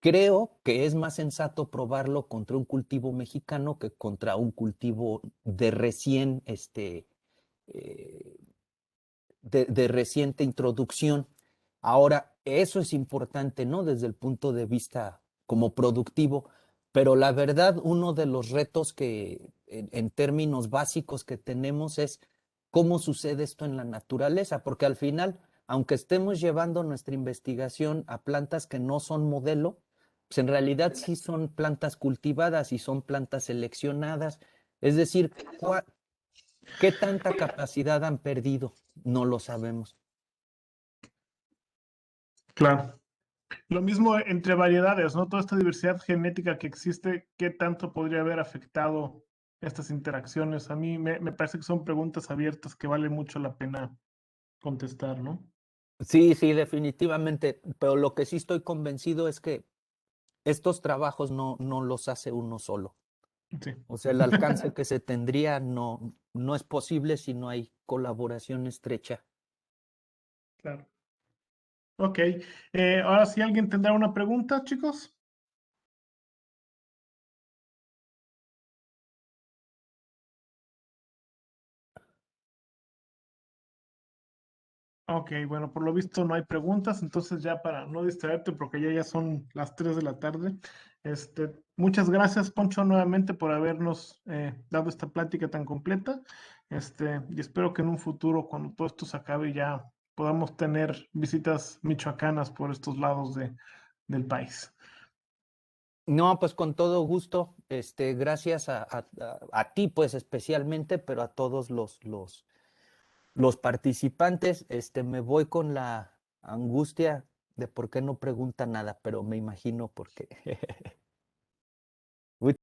creo que es más sensato probarlo contra un cultivo mexicano que contra un cultivo de eh, de reciente introducción. Ahora, eso es importante, ¿no? Desde el punto de vista como productivo, pero la verdad, uno de los retos que en términos básicos que tenemos es cómo sucede esto en la naturaleza, porque al final, aunque estemos llevando nuestra investigación a plantas que no son modelo, pues en realidad sí son plantas cultivadas y son plantas seleccionadas. Es decir, ¿qué tanta capacidad han perdido? No lo sabemos. Claro. Lo mismo entre variedades, ¿no? Toda esta diversidad genética que existe, ¿qué tanto podría haber afectado estas interacciones? A mí me parece que son preguntas abiertas que vale mucho la pena contestar, ¿no? Sí, sí, definitivamente, pero lo que sí estoy convencido es que estos trabajos no los hace uno solo. Sí, O sea, el alcance que se tendría no es posible si no hay colaboración estrecha. claro. Ok. Ahora sí, ¿alguien tendrá una pregunta, chicos? Ok, bueno, por lo visto no hay preguntas, entonces ya para no distraerte, porque ya son las 3 de la tarde, muchas gracias, Poncho, nuevamente por habernos dado esta plática tan completa, y espero que en un futuro, cuando todo esto se acabe, ya podamos tener visitas michoacanas por estos lados del país. No, pues con todo gusto, gracias a ti, pues especialmente, pero a todos los participantes, me voy con la angustia de por qué no pregunta nada, pero me imagino por qué.